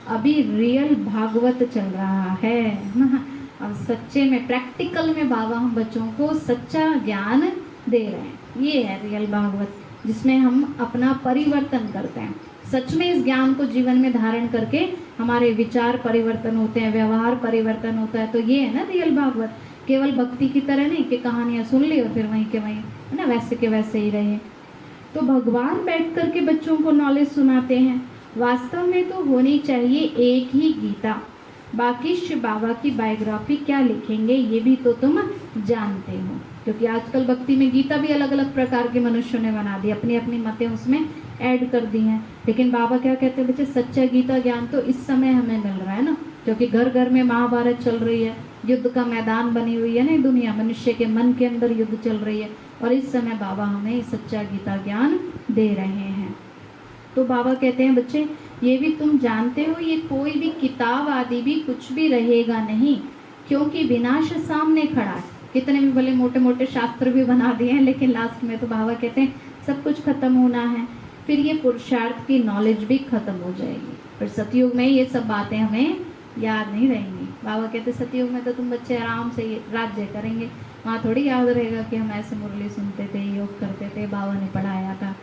अभी रियल भागवत चल रहा है ना। अब सच्चे में प्रैक्टिकल में बाबा हम बच्चों को सच्चा ज्ञान दे रहे हैं। ये है रियल भागवत, जिसमें हम अपना परिवर्तन करते हैं। सच में इस ज्ञान को जीवन में धारण करके हमारे विचार परिवर्तन होते हैं, व्यवहार परिवर्तन होता है। तो ये है ना रियल भागवत। केवल भक्ति की तरह नहीं कि कहानियां सुन ली और फिर वहीं के वहीं है ना, वैसे के वैसे ही रहे। तो भगवान बैठ करके बच्चों को नॉलेज सुनाते हैं। वास्तव में तो होनी चाहिए एक ही गीता। बाकी शिव बाबा की बायोग्राफी क्या लिखेंगे ये भी तो तुम जानते हो। क्योंकि आजकल भक्ति में गीता भी अलग अलग प्रकार के मनुष्यों ने बना दी, अपनी अपनी मतें उसमें ऐड कर दी हैं। लेकिन बाबा क्या कहते हैं बच्चे, सच्चा गीता ज्ञान तो इस समय हमें मिल रहा है ना। क्योंकि घर घर में महाभारत चल रही है, युद्ध का मैदान बनी हुई है ना दुनिया, मनुष्य के मन के अंदर युद्ध चल रही है। और इस समय बाबा हमें सच्चा गीता ज्ञान दे रहे हैं। तो बाबा कहते हैं बच्चे ये भी तुम जानते हो, ये कोई भी किताब आदि भी कुछ भी रहेगा नहीं, क्योंकि विनाश सामने खड़ा है। कितने भी भले मोटे मोटे शास्त्र भी बना दिए हैं, लेकिन लास्ट में तो बाबा कहते हैं सब कुछ खत्म होना है। फिर ये पुरुषार्थ की नॉलेज भी खत्म हो जाएगी। फिर सतयुग में ये सब बातें हमें याद नहीं रहेंगी। बाबा कहते सतयुग में तो तुम बच्चे आराम से राज्य करेंगे, वहाँ थोड़ी याद रहेगा कि हम ऐसे मुरली सुनते थे, योग करते थे, बाबा ने पढ़ाया था।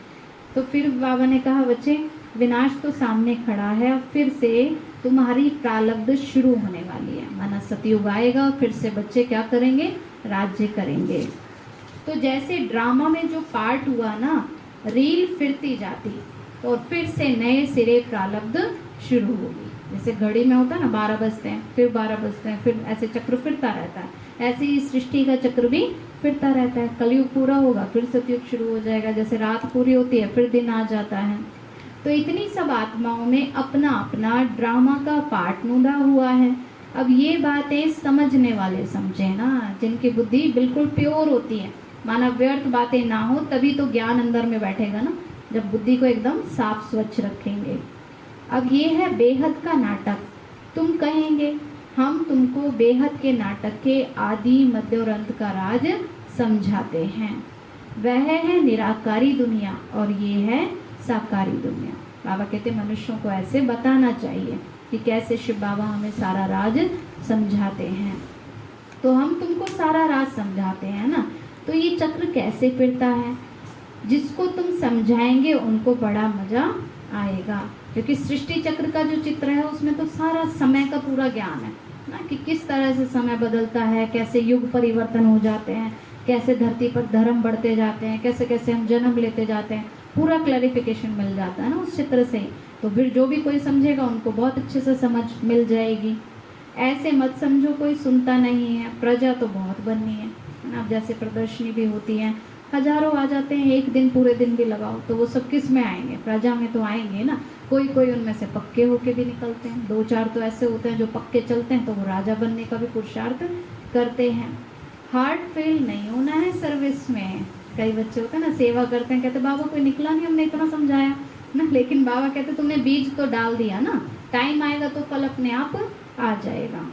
तो फिर बाबा ने कहा बच्चे विनाश तो सामने खड़ा है, अब फिर से तुम्हारी प्रारब्ध शुरू होने वाली है। माना सतयुग आएगा और फिर से बच्चे क्या करेंगे, राज्य करेंगे। तो जैसे ड्रामा में जो पार्ट हुआ ना, रील फिरती जाती तो फिर से नए सिरे प्रारब्ध शुरू होगी। जैसे घड़ी में होता है ना 12 बजते हैं, फिर 12 बजते हैं, फिर ऐसे चक्र फिरता रहता है। ऐसे ही सृष्टि का चक्र भी फिरता रहता है। कलयुग पूरा होगा फिर सतयुग शुरू हो जाएगा। जैसे रात पूरी होती है फिर दिन आ जाता है। तो इतनी सब आत्माओं में अपना अपना ड्रामा का पार्ट नूंदा हुआ है। अब ये बातें समझने वाले समझे ना, जिनकी बुद्धि बिल्कुल प्योर होती है। माना व्यर्थ बातें ना हो तभी तो ज्ञान अंदर में बैठेगा ना, जब बुद्धि को एकदम साफ स्वच्छ रखेंगे। अब ये है बेहद का नाटक। तुम कहेंगे हम तुमको बेहद के नाटक के आदि मध्य और अंत का राज समझाते हैं। वह है निराकारी दुनिया और ये है साकारी दुनिया। बाबा कहते मनुष्यों को ऐसे बताना चाहिए कि कैसे शिव बाबा हमें सारा राज समझाते हैं। तो हम तुमको सारा राज समझाते हैं ना। तो ये चक्र कैसे फिरता है, जिसको तुम समझाएंगे उनको बड़ा मजा आएगा। क्योंकि सृष्टि चक्र का जो चित्र है उसमें तो सारा समय का पूरा ज्ञान है ना, कि किस तरह से समय बदलता है, कैसे युग परिवर्तन हो जाते हैं, कैसे धरती पर धर्म बढ़ते जाते हैं, कैसे कैसे हम जन्म लेते जाते हैं, पूरा क्लैरिफिकेशन मिल जाता है ना उस चित्र से। तो फिर जो भी कोई समझेगा उनको बहुत अच्छे से समझ मिल जाएगी। ऐसे मत समझो कोई सुनता नहीं है, प्रजा तो बहुत बननी है ना। अब जैसे प्रदर्शनी भी होती है, हजारों आ जाते हैं, एक दिन पूरे दिन भी लगाओ तो वो सब किस में आएंगे, प्रजा में तो आएंगे ना। कोई कोई उनमें से पक्के होके भी निकलते हैं, 2-4 तो ऐसे होते हैं जो पक्के चलते हैं, तो वो राजा बनने का भी पुरुषार्थ करते हैं। हार्ट फेल नहीं होना है सर्विस में। कई बच्चे होते हैं ना, सेवा करते हैं, कहते बाबा कोई निकला नहीं, हमने इतना समझाया ना, लेकिन बाबा कहते तुमने बीज तो डाल दिया ना, टाइम आएगा तो फल अपने आप आ जाएगा।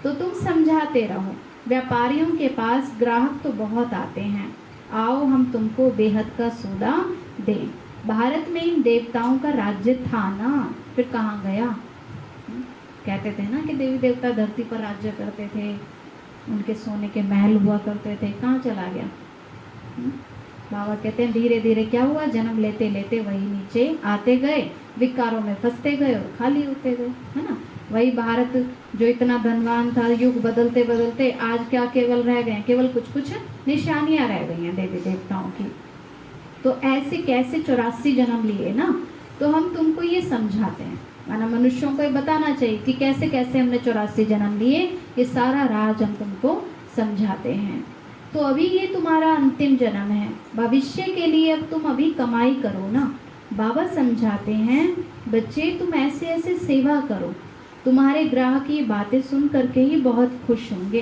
तो तुम समझाते रहो। व्यापारियों के पास ग्राहक तो बहुत आते हैं, आओ हम तुमको बेहद का सौदा दें। भारत में इन देवताओं का राज्य था ना, फिर कहाँ गया? कहते थे ना कि देवी देवता धरती पर राज्य करते थे, उनके सोने के महल हुआ करते थे, कहाँ चला गया? बाबा कहते हैं धीरे धीरे क्या हुआ, जन्म लेते लेते वही नीचे आते गए, विकारों में फंसते गए और खाली होते गए, है ना। वही भारत जो इतना धनवान था, युग बदलते बदलते आज क्या केवल रह गए, केवल कुछ कुछ निशानियां रह गई हैं देवी देवताओं की। तो ऐसे कैसे 84 जन्म लिए ना, तो हम तुमको ये समझाते हैं, माना मनुष्यों को ये बताना चाहिए कि कैसे कैसे हमने 84 जन्म लिए, ये सारा राज हम तुमको समझाते हैं। तो अभी ये तुम्हारा अंतिम जन्म है, भविष्य के लिए अब तुम अभी कमाई करो ना। बाबा समझाते हैं बच्चे तुम ऐसे ऐसे सेवा करो, तुम्हारे ग्राहक ये बातें सुन करके ही बहुत खुश होंगे,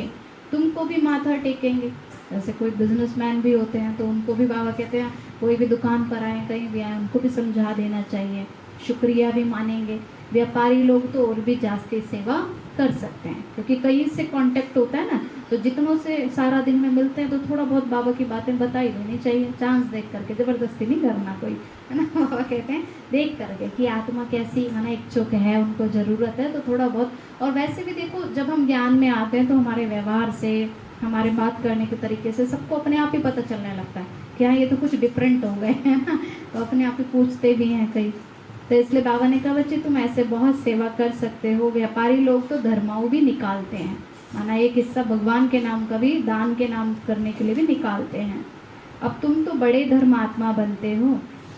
तुमको भी माथा टेकेंगे। जैसे कोई बिजनेसमैन भी होते हैं तो उनको भी बाबा कहते हैं कोई भी दुकान पर आए, कहीं भी आए, उनको भी समझा देना चाहिए, शुक्रिया भी मानेंगे। व्यापारी लोग तो और भी जास्ती सेवा कर सकते हैं, क्योंकि कई से कांटेक्ट होता है ना, तो जितनों से सारा दिन में मिलते हैं तो थोड़ा बहुत बाबा की बातें बता ही देनी चाहिए, चांस देख करके, ज़बरदस्ती नहीं करना कोई, है ना। बाबा कहते हैं देख करके कि आत्मा कैसी है ना, इच्छुक है, उनको ज़रूरत है, तो थोड़ा बहुत। और वैसे भी देखो जब हम ज्ञान में आते हैं तो हमारे व्यवहार से, हमारे बात करने के तरीके से सबको अपने आप ही पता चलने लगता है कि हाँ ये तो कुछ डिफरेंट हो गए हैं ना, तो अपने आप ही पूछते भी हैं कई। तो इसलिए बाबा ने कहा बच्चे तुम ऐसे बहुत सेवा कर सकते हो। व्यापारी लोग तो धर्माओं भी निकालते हैं, माना एक हिस्सा भगवान के नाम का भी, दान के नाम करने के लिए भी निकालते हैं। अब तुम तो बड़े धर्मात्मा बनते हो,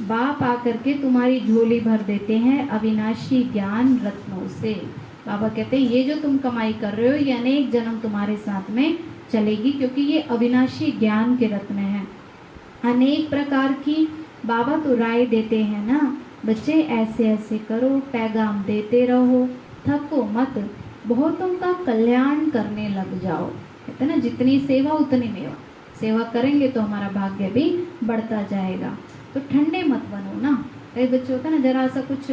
बाप आकर के तुम्हारी झोली भर देते हैं अविनाशी ज्ञान रत्नों से। बाबा कहते हैं ये जो तुम कमाई कर रहे हो ये अनेक जन्म तुम्हारे साथ में चलेगी, क्योंकि ये अविनाशी ज्ञान के रत्न हैं। अनेक प्रकार की बाबा तो राय देते हैं ना, बच्चे ऐसे ऐसे करो, पैगाम देते रहो, थको मत, बहुतों का कल्याण करने लग जाओ। कहते ना जितनी सेवा उतनी मेवा, सेवा करेंगे तो हमारा भाग्य भी बढ़ता जाएगा। तो ठंडे मत बनो ना। कई बच्चे होते हैं ना, जरा सा कुछ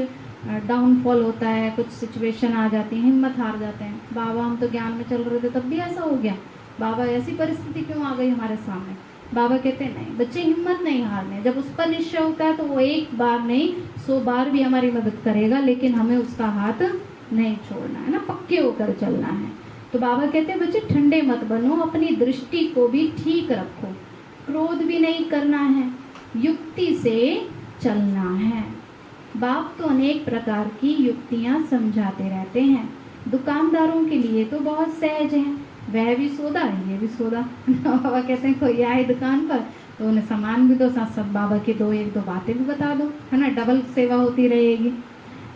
डाउनफॉल होता है, कुछ सिचुएशन आ जाती है, हिम्मत हार जाते हैं, बाबा हम तो ज्ञान में चल रहे थे तब भी ऐसा हो गया, बाबा ऐसी परिस्थिति क्यों आ गई हमारे सामने। बाबा कहते हैं नहीं बच्चे, हिम्मत नहीं हारने, जब उस पर निश्चय होता है तो वो एक बार नहीं 100 बार भी हमारी मदद करेगा, लेकिन हमें उसका हाथ नहीं छोड़ना है ना, पक्के होकर चलना है। तो बाबा कहते हैं बच्चे ठंडे मत बनो, अपनी दृष्टि को भी ठीक रखो, क्रोध भी नहीं करना है, युक्ति से चलना है। बाप तो अनेक प्रकार की युक्तियां समझाते रहते हैं, दुकानदारों के लिए तो बहुत सहज है, वह भी सौदा ये भी सौदा। बाबा कहते हैं कोई आए दुकान पर तो उन्हें सामान भी दो, साथ साथ बाबा की 1-2 बातें भी बता दो, है ना, डबल सेवा होती रहेगी।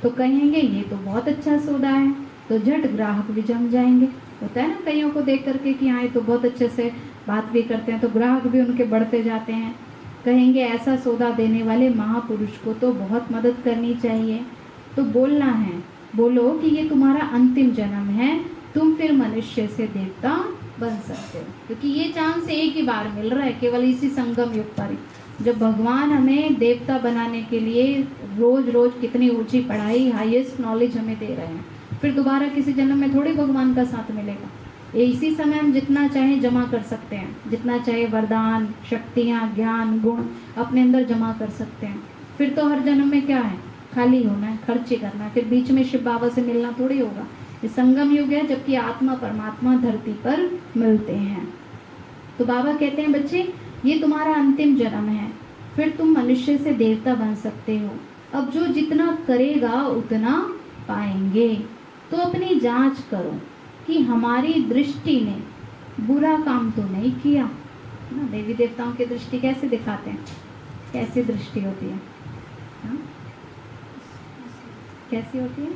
तो कहेंगे ये तो बहुत अच्छा सौदा है, तो झट ग्राहक भी जम जाएंगे। होता है ना कईयों को देख करके कि हाँ ये तो बहुत अच्छे से बात भी करते हैं, तो ग्राहक भी उनके बढ़ते जाते हैं। कहेंगे ऐसा सौदा देने वाले महापुरुष को तो बहुत मदद करनी चाहिए। तो बोलना है, बोलो कि ये तुम्हारा अंतिम जन्म है, तुम फिर मनुष्य से देवता बन सकते हो, क्योंकि ये चांस एक ही बार मिल रहा है, केवल इसी संगम युग पर ही। जब भगवान हमें देवता बनाने के लिए रोज रोज कितनी ऊंची पढ़ाई, हाईएस्ट नॉलेज हमें दे रहे हैं, फिर दोबारा किसी जन्म में थोड़ी भगवान का साथ मिलेगा। ये इसी समय हम जितना चाहे जमा कर सकते हैं, जितना चाहे वरदान, शक्तियाँ, ज्ञान, गुण अपने अंदर जमा कर सकते हैं। फिर तो हर जन्म में क्या है, खाली होना है, खर्चे करना है, फिर बीच में शिव बाबा से मिलना थोड़ी होगा। ये संगम युग है, जबकि आत्मा परमात्मा धरती पर मिलते हैं। तो बाबा कहते हैं बच्चे, ये तुम्हारा अंतिम जन्म है, फिर तुम मनुष्य से देवता बन सकते हो। अब जो जितना करेगा उतना पाएंगे। तो अपनी जांच करो कि हमारी दृष्टि ने बुरा काम तो नहीं किया ना। देवी देवताओं की दृष्टि कैसे दिखाते हैं, कैसी दृष्टि होती है हा? कैसी होती है?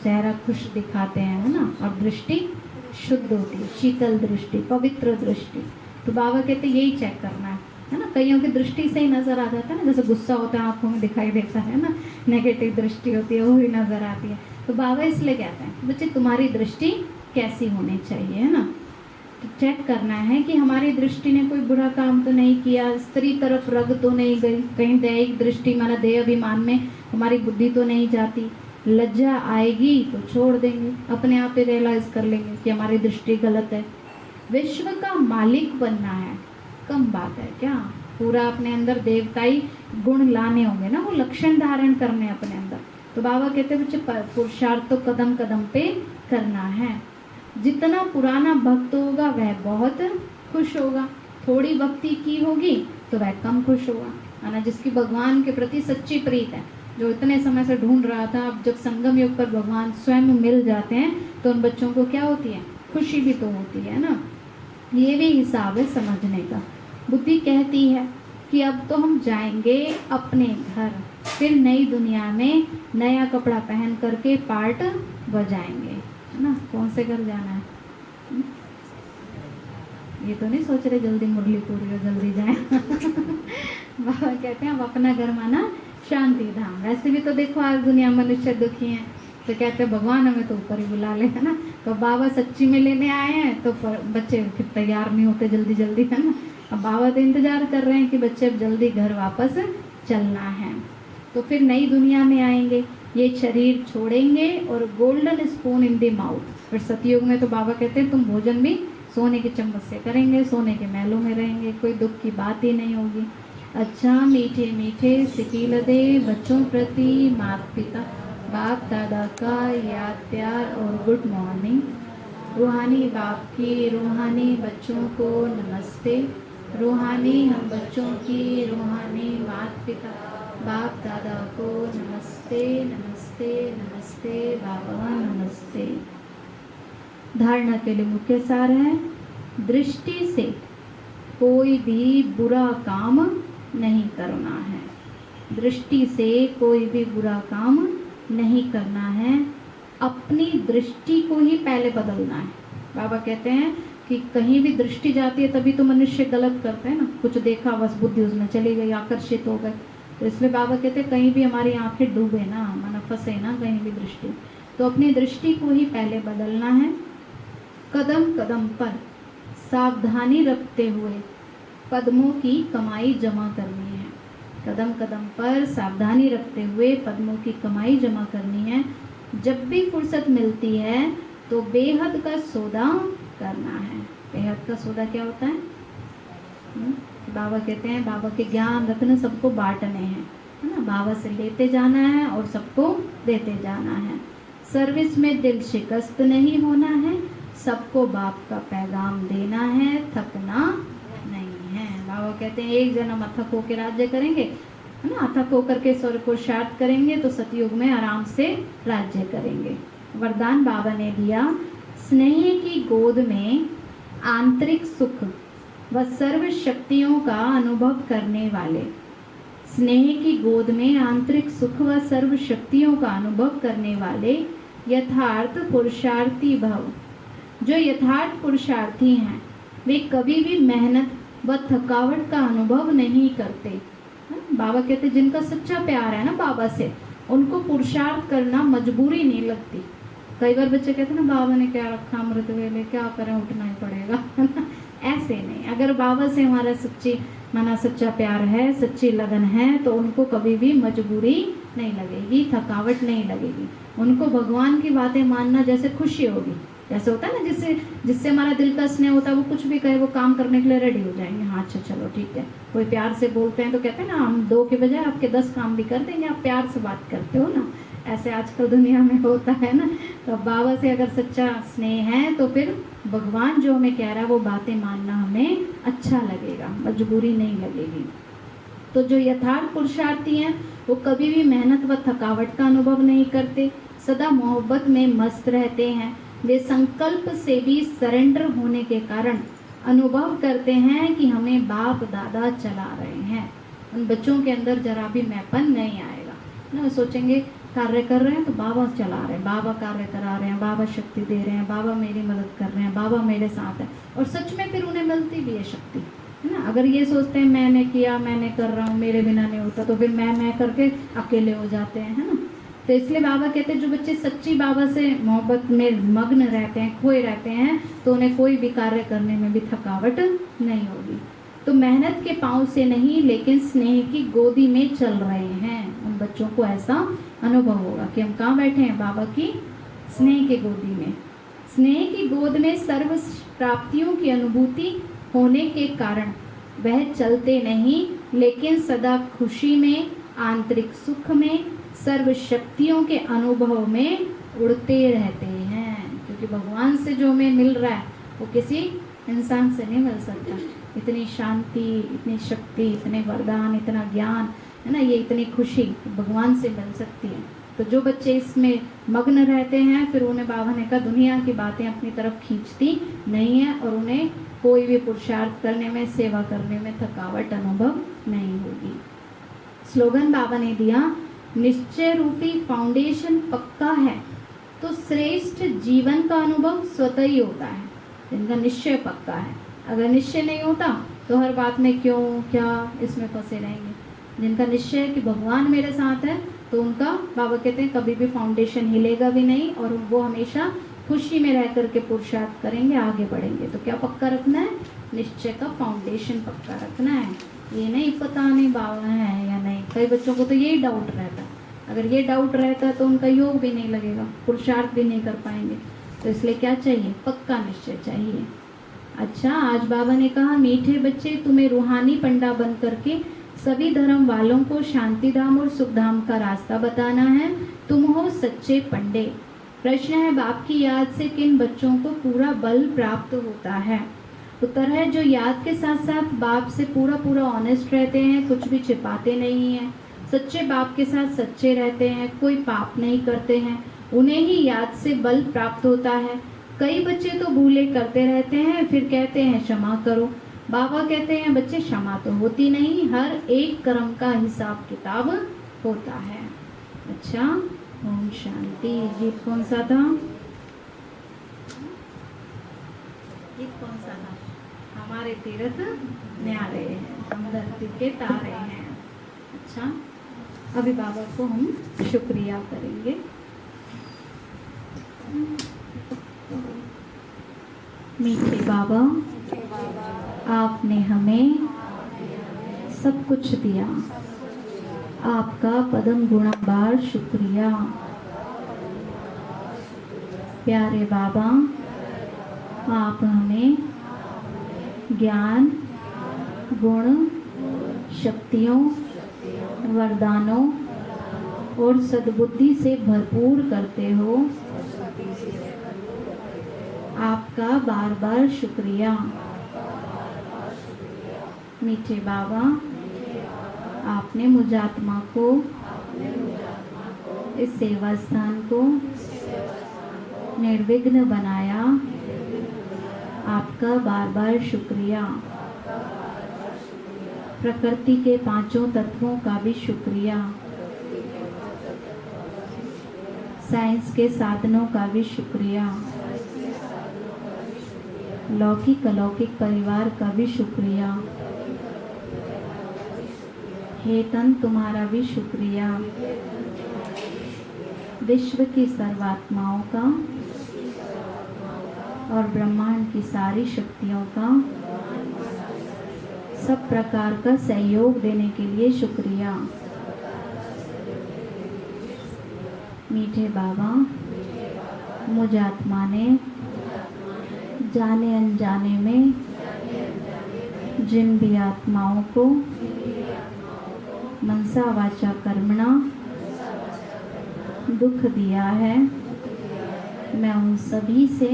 चेहरा खुश दिखाते हैं, है ना, और दृष्टि शुद्ध होती है, शीतल दृष्टि, पवित्र दृष्टि। तो बाबा कहते यही चेक करना है ना। कईयों की दृष्टि से ही नजर आ जाता है ना, जैसे गुस्सा होता है आंखों में दिखाई देता है ना, नेगेटिव दृष्टि होती है वो ही नजर आती है। तो बाबा इसलिए कहते हैं बच्चे तुम्हारी दृष्टि कैसी होनी चाहिए, है ना। तो चेक करना है कि हमारी दृष्टि ने कोई बुरा काम तो नहीं किया, स्त्री तरफ रग तो नहीं गई, कहीं दैहिक दृष्टि माना देह अभिमान में हमारी बुद्धि तो नहीं जाती। लज्जा आएगी तो छोड़ देंगे, अपने आप ही रियलाइज कर लेंगे कि हमारी दृष्टि गलत है। विश्व का मालिक बनना है, कम बात है क्या। पूरा अपने अंदर देवताई गुण लाने होंगे ना, वो लक्षण धारण करने अपने अंदर। तो बाबा कहते हैं बच्चे पुरुषार्थ तो कदम कदम पे करना है। जितना पुराना भक्त होगा वह बहुत खुश होगा, थोड़ी भक्ति की होगी तो वह कम खुश होगा, है ना। जिसकी भगवान के प्रति सच्ची प्रीत है, जो इतने समय से ढूंढ रहा था, अब जब संगम युग पर भगवान स्वयं मिल जाते हैं तो उन बच्चों को क्या होती है, खुशी भी तो होती है ना। ये भी हिसाब है समझने का। बुद्धि कहती है कि अब तो हम जाएंगे अपने घर, फिर नई दुनिया में नया कपड़ा पहन करके पार्ट बजाएंगे, है ना। कौन से घर जाना है? ये तो नहीं सोच रहे जल्दी मुरली पूरी हो, जल्दी जाए। बाबा कहते हैं अब अपना घर माना शांति धाम। वैसे भी तो देखो आज दुनिया मनुष्य दुखी हैं, तो कहते हैं भगवान हमें तो ऊपर ही बुला ले, है ना। तो बाबा सच्ची में लेने आए हैं तो बच्चे फिर तैयार नहीं होते जल्दी जल्दी, है ना। अब बाबा तो इंतजार कर रहे हैं कि बच्चे अब जल्दी घर वापस चलना है। तो फिर नई दुनिया में आएंगे, ये शरीर छोड़ेंगे और golden spoon in the mouth. फिर सतयुग में तो बाबा कहते हैं तुम भोजन भी सोने के चम्मच से करेंगे, सोने के महलों में रहेंगे, कोई दुख की बात ही नहीं होगी। अच्छा मीठे मीठे सिकील दे बच्चों प्रति माता पिता बाप दादा का याद प्यार और गुड मॉर्निंग। रूहानी बाप की रूहानी बच्चों को नमस्ते। रूहानी हम बच्चों की रूहानी माता पिता बाप दादा को नमस्ते नमस्ते नमस्ते बाबा नमस्ते। धारणा के लिए मुख्य सार है, दृष्टि से कोई भी बुरा काम नहीं करना है। दृष्टि से कोई भी बुरा काम नहीं करना है, अपनी दृष्टि को ही पहले बदलना है। बाबा कहते हैं कि कहीं भी दृष्टि जाती है तभी तो मनुष्य गलत करते हैं ना, कुछ देखा बस बुद्धि उसमें चली गई, आकर्षित हो गए। तो इसलिए बाबा कहते हैं कहीं भी हमारी आंखें डूबे ना, माना फंसे ना कहीं भी दृष्टि, तो अपनी दृष्टि को ही पहले बदलना है। कदम कदम पर सावधानी रखते हुए पद्मों की कमाई जमा करनी है। कदम कदम पर सावधानी रखते हुए पद्मों की कमाई जमा करनी है। जब भी फुर्सत मिलती है तो बेहद का सौदा करना है। बेहद का सौदा क्या होता है? बाबा कहते हैं बाबा के ज्ञान रत्न सबको बांटने हैं, है ना। बाबा से लेते जाना है और सबको देते जाना है। सर्विस में दिल शिकस्त नहीं होना है, सबको बाप का पैगाम देना है, थकना नहीं है। बाबा कहते हैं एक जन्म अथक होकर राज्य करेंगे, है ना। अथक होकर के स्वर्ग को शार्ट करेंगे तो सतयुग में आराम से राज्य करेंगे। वरदान बाबा ने दिया, स्नेह की गोद में आंतरिक सुख व सर्व शक्तियों का अनुभव करने वाले। स्नेह की गोद में आंतरिक सुख व सर्व शक्तियों का अनुभव करने वाले यथार्थ पुरुषार्थी भव। जो यथार्थ पुरुषार्थी हैं वे कभी भी मेहनत व थकावट का अनुभव नहीं करते। बाबा कहते जिनका सच्चा प्यार है ना बाबा से, उनको पुरुषार्थ करना मजबूरी नहीं लगती। कई बार बच्चे कहते हैं ना बाबा ने क्या रखा अमृत वेले, क्या करें उठना ही पड़ेगा, ऐसे नहीं। अगर बाबा से हमारा सच्चा प्यार है, सच्ची लगन है, तो उनको कभी भी मजबूरी नहीं लगेगी, थकावट नहीं लगेगी। उनको भगवान की बातें मानना जैसे खुशी होगी, जैसे होता है ना जिससे हमारा दिल का स्नेह होता है, वो कुछ भी कहे वो काम करने के लिए रेडी हो जाएंगे। हाँ अच्छा चलो ठीक है। कोई प्यार से बोलते हैं तो कहते हैं ना हम 2 के बजाय आपके 10 काम भी कर देंगे, आप प्यार से बात करते हो ना। ऐसे आजकल दुनिया में होता है ना। तो बाबा से अगर सच्चा स्नेह है तो फिर भगवान जो हमें कह रहा है वो बातें मानना हमें अच्छा लगेगा, मजबूरी नहीं लगेगी। तो जो यथार्थ पुरुषार्थी हैं वो कभी भी मेहनत व थकावट का अनुभव नहीं करते, सदा मोहब्बत में मस्त रहते हैं। वे संकल्प से भी सरेंडर होने के कारण अनुभव करते हैं कि हमें बाप दादा चला रहे हैं। उन बच्चों के अंदर जरा भी मैपन नहीं आएगा ना। वो सोचेंगे कार्य कर रहे हैं तो बाबा चला रहे हैं, बाबा कार्य करा रहे हैं, बाबा शक्ति दे रहे हैं, बाबा मेरी मदद कर रहे हैं, बाबा मेरे साथ है। और सच में फिर उन्हें मिलती भी है शक्ति, है ना। अगर ये सोचते हैं मैंने किया, मैंने कर रहा हूँ, मेरे बिना नहीं होता, तो फिर मैं करके अकेले हो जाते हैं, है ना। तो इसलिए बाबा कहते हैं जो बच्चे सच्ची बाबा से मोहब्बत में मग्न रहते हैं, खोए रहते हैं, तो उन्हें कोई भी कार्य करने में भी थकावट नहीं होगी। तो मेहनत के पांव से नहीं लेकिन स्नेह की गोदी में चल रहे हैं। उन बच्चों को ऐसा अनुभव होगा कि हम कहाँ बैठे हैं, बाबा की स्नेह की गोदी में। स्नेह की गोद में सर्व प्राप्तियों की अनुभूति होने के कारण वह चलते नहीं लेकिन सदा खुशी में, आंतरिक सुख में, सर्व शक्तियों के अनुभव में उड़ते रहते हैं। क्योंकि भगवान से जो हमें मिल रहा है वो किसी इंसान से नहीं मिल सकता। इतनी शांति, इतनी शक्ति, इतने वरदान, इतना ज्ञान, है ना, ये इतनी खुशी भगवान से मिल सकती है। तो जो बच्चे इसमें मग्न रहते हैं फिर उन्हें बाबा ने कहा दुनिया की बातें अपनी तरफ खींचती नहीं है और उन्हें कोई भी पुरुषार्थ करने में, सेवा करने में थकावट अनुभव नहीं होगी। स्लोगन बाबा ने दिया, निश्चय रूपी फाउंडेशन पक्का है तो श्रेष्ठ जीवन का अनुभव स्वतः ही होता है। जिनका निश्चय पक्का है, अगर निश्चय नहीं होता तो हर बात में क्यों क्या इसमें फंसे रहेंगे। जिनका निश्चय है कि भगवान मेरे साथ है तो उनका बाबा कहते हैं कभी भी फाउंडेशन हिलेगा भी नहीं और वो हमेशा खुशी में रह करके पुरुषार्थ करेंगे, आगे बढ़ेंगे। तो क्या पक्का रखना है, निश्चय का फाउंडेशन पक्का रखना है। ये नहीं पता नहीं बाबा है या नहीं। कई बच्चों को तो यही डाउट रहता है। अगर ये डाउट रहता है तो उनका योग भी नहीं लगेगा, पुरुषार्थ भी नहीं कर पाएंगे। तो इसलिए क्या चाहिए, पक्का निश्चय चाहिए। अच्छा, आज बाबा ने कहा मीठे बच्चे तुम्हें रूहानी पंडा बन करके सभी धर्म वालों को शांति धाम और सुख धाम का रास्ता बताना है। तुम हो सच्चे पंडे। प्रश्न है, बाप की याद से किन बच्चों को पूरा बल प्राप्त होता है। उत्तर है, जो याद के साथ साथ बाप से पूरा ऑनेस्ट रहते हैं, कुछ भी छिपाते नहीं हैं, सच्चे बाप के साथ सच्चे रहते हैं, कोई पाप नहीं करते हैं, उन्हें ही याद से बल प्राप्त होता है। कई बच्चे तो भूले करते रहते हैं, फिर कहते हैं क्षमा करो। बाबा कहते हैं बच्चे क्षमा तो होती नहीं, हर एक कर्म का हिसाब किताब होता है। अच्छा, ओम शांति। गीत कौन सा था, गीत कौन सा था, हमारे तीर्थ न्यारे हैं, हम धरती के तारे हैं। अच्छा, अभी बाबा को हम शुक्रिया करेंगे। मीठे बाबा, आपने हमें सब कुछ दिया, आपका पदम गुणम्बार शुक्रिया। प्यारे बाबा, आप हमें ज्ञान, गुण, शक्तियों, वरदानों और सद्बुद्धि से भरपूर करते हो। आपका बार बार शुक्रिया। मीठे बाबा, आपने मुझ आत्मा को, इस सेवा स्थान को निर्विघ्न बनाया। आपका बार बार शुक्रिया। प्रकृति के पांचों तत्वों का भी शुक्रिया। साइंस के साधनों का भी शुक्रिया। लौकिक अलौकिक परिवार का भी शुक्रिया। हे तन, तुम्हारा भी शुक्रिया। विश्व की सर्वात्माओं का और ब्रह्मांड की सारी शक्तियों का सब प्रकार का सहयोग देने के लिए शुक्रिया। मीठे बाबा, मुझ आत्मा ने जाने अनजाने में जिन भी आत्माओं को मनसा वाचा कर्मणा दुख दिया है, मैं उन सभी से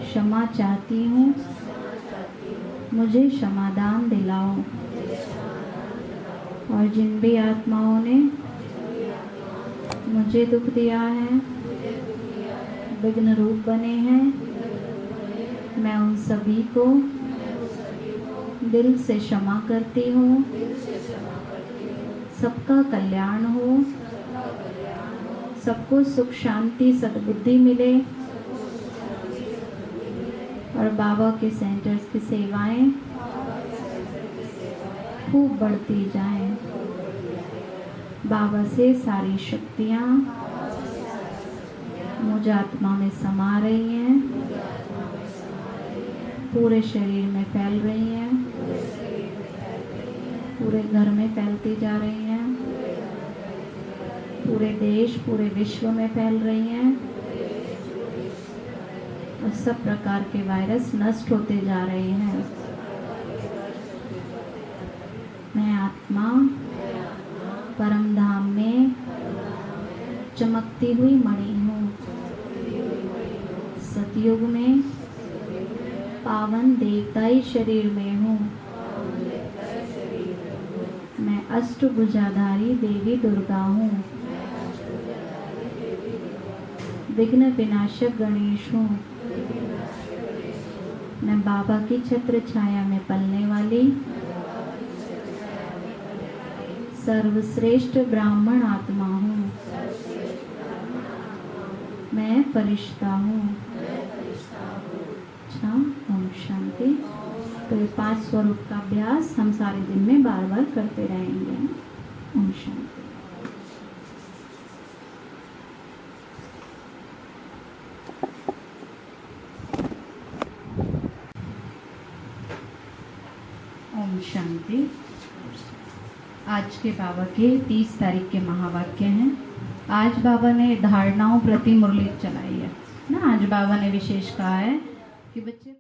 क्षमा चाहती हूँ, मुझे क्षमादान दिलाओ। और जिन भी आत्माओं ने मुझे दुख दिया है, विघ्न रूप बने हैं, मैं उन सभी को दिल से क्षमा करती हूँ। सबका कल्याण हो, सबको सुख शांति सद्बुद्धि मिले और बाबा के सेंटर्स की सेवाएं खूब बढ़ती जाएं। बाबा से सारी शक्तियाँ मुझ आत्मा में समा रही हैं, पूरे शरीर में फैल रही हैं, पूरे घर में फैलती जा रही हैं, पूरे देश पूरे विश्व में फैल रही हैं और सब प्रकार के वायरस नष्ट होते जा रहे हैं। मैं आत्मा परम धाम में चमकती हुई मणि हूँ। सतयुग में पावन देवताई शरीर में हूँ। मैं अष्टभुजाधारी देवी दुर्गा हूँ। विघ्न विनाशक गणेश हूँ। मैं बाबा की छत्र छाया में पलने वाली सर्वश्रेष्ठ ब्राह्मण आत्मा हूँ। मैं फरिश्ता हूँ। अच्छा, ओम शांति। तो ये 5 स्वरूप का अभ्यास हम सारे दिन में बार बार करते रहेंगे। ओम शांति। ओम शांति। आज के बाबा के 30 तारीख के महावाक्य हैं। आज बाबा ने धारणाओं प्रति मुरली चलाई है ना। आज बाबा ने विशेष कहा है कि बच्चे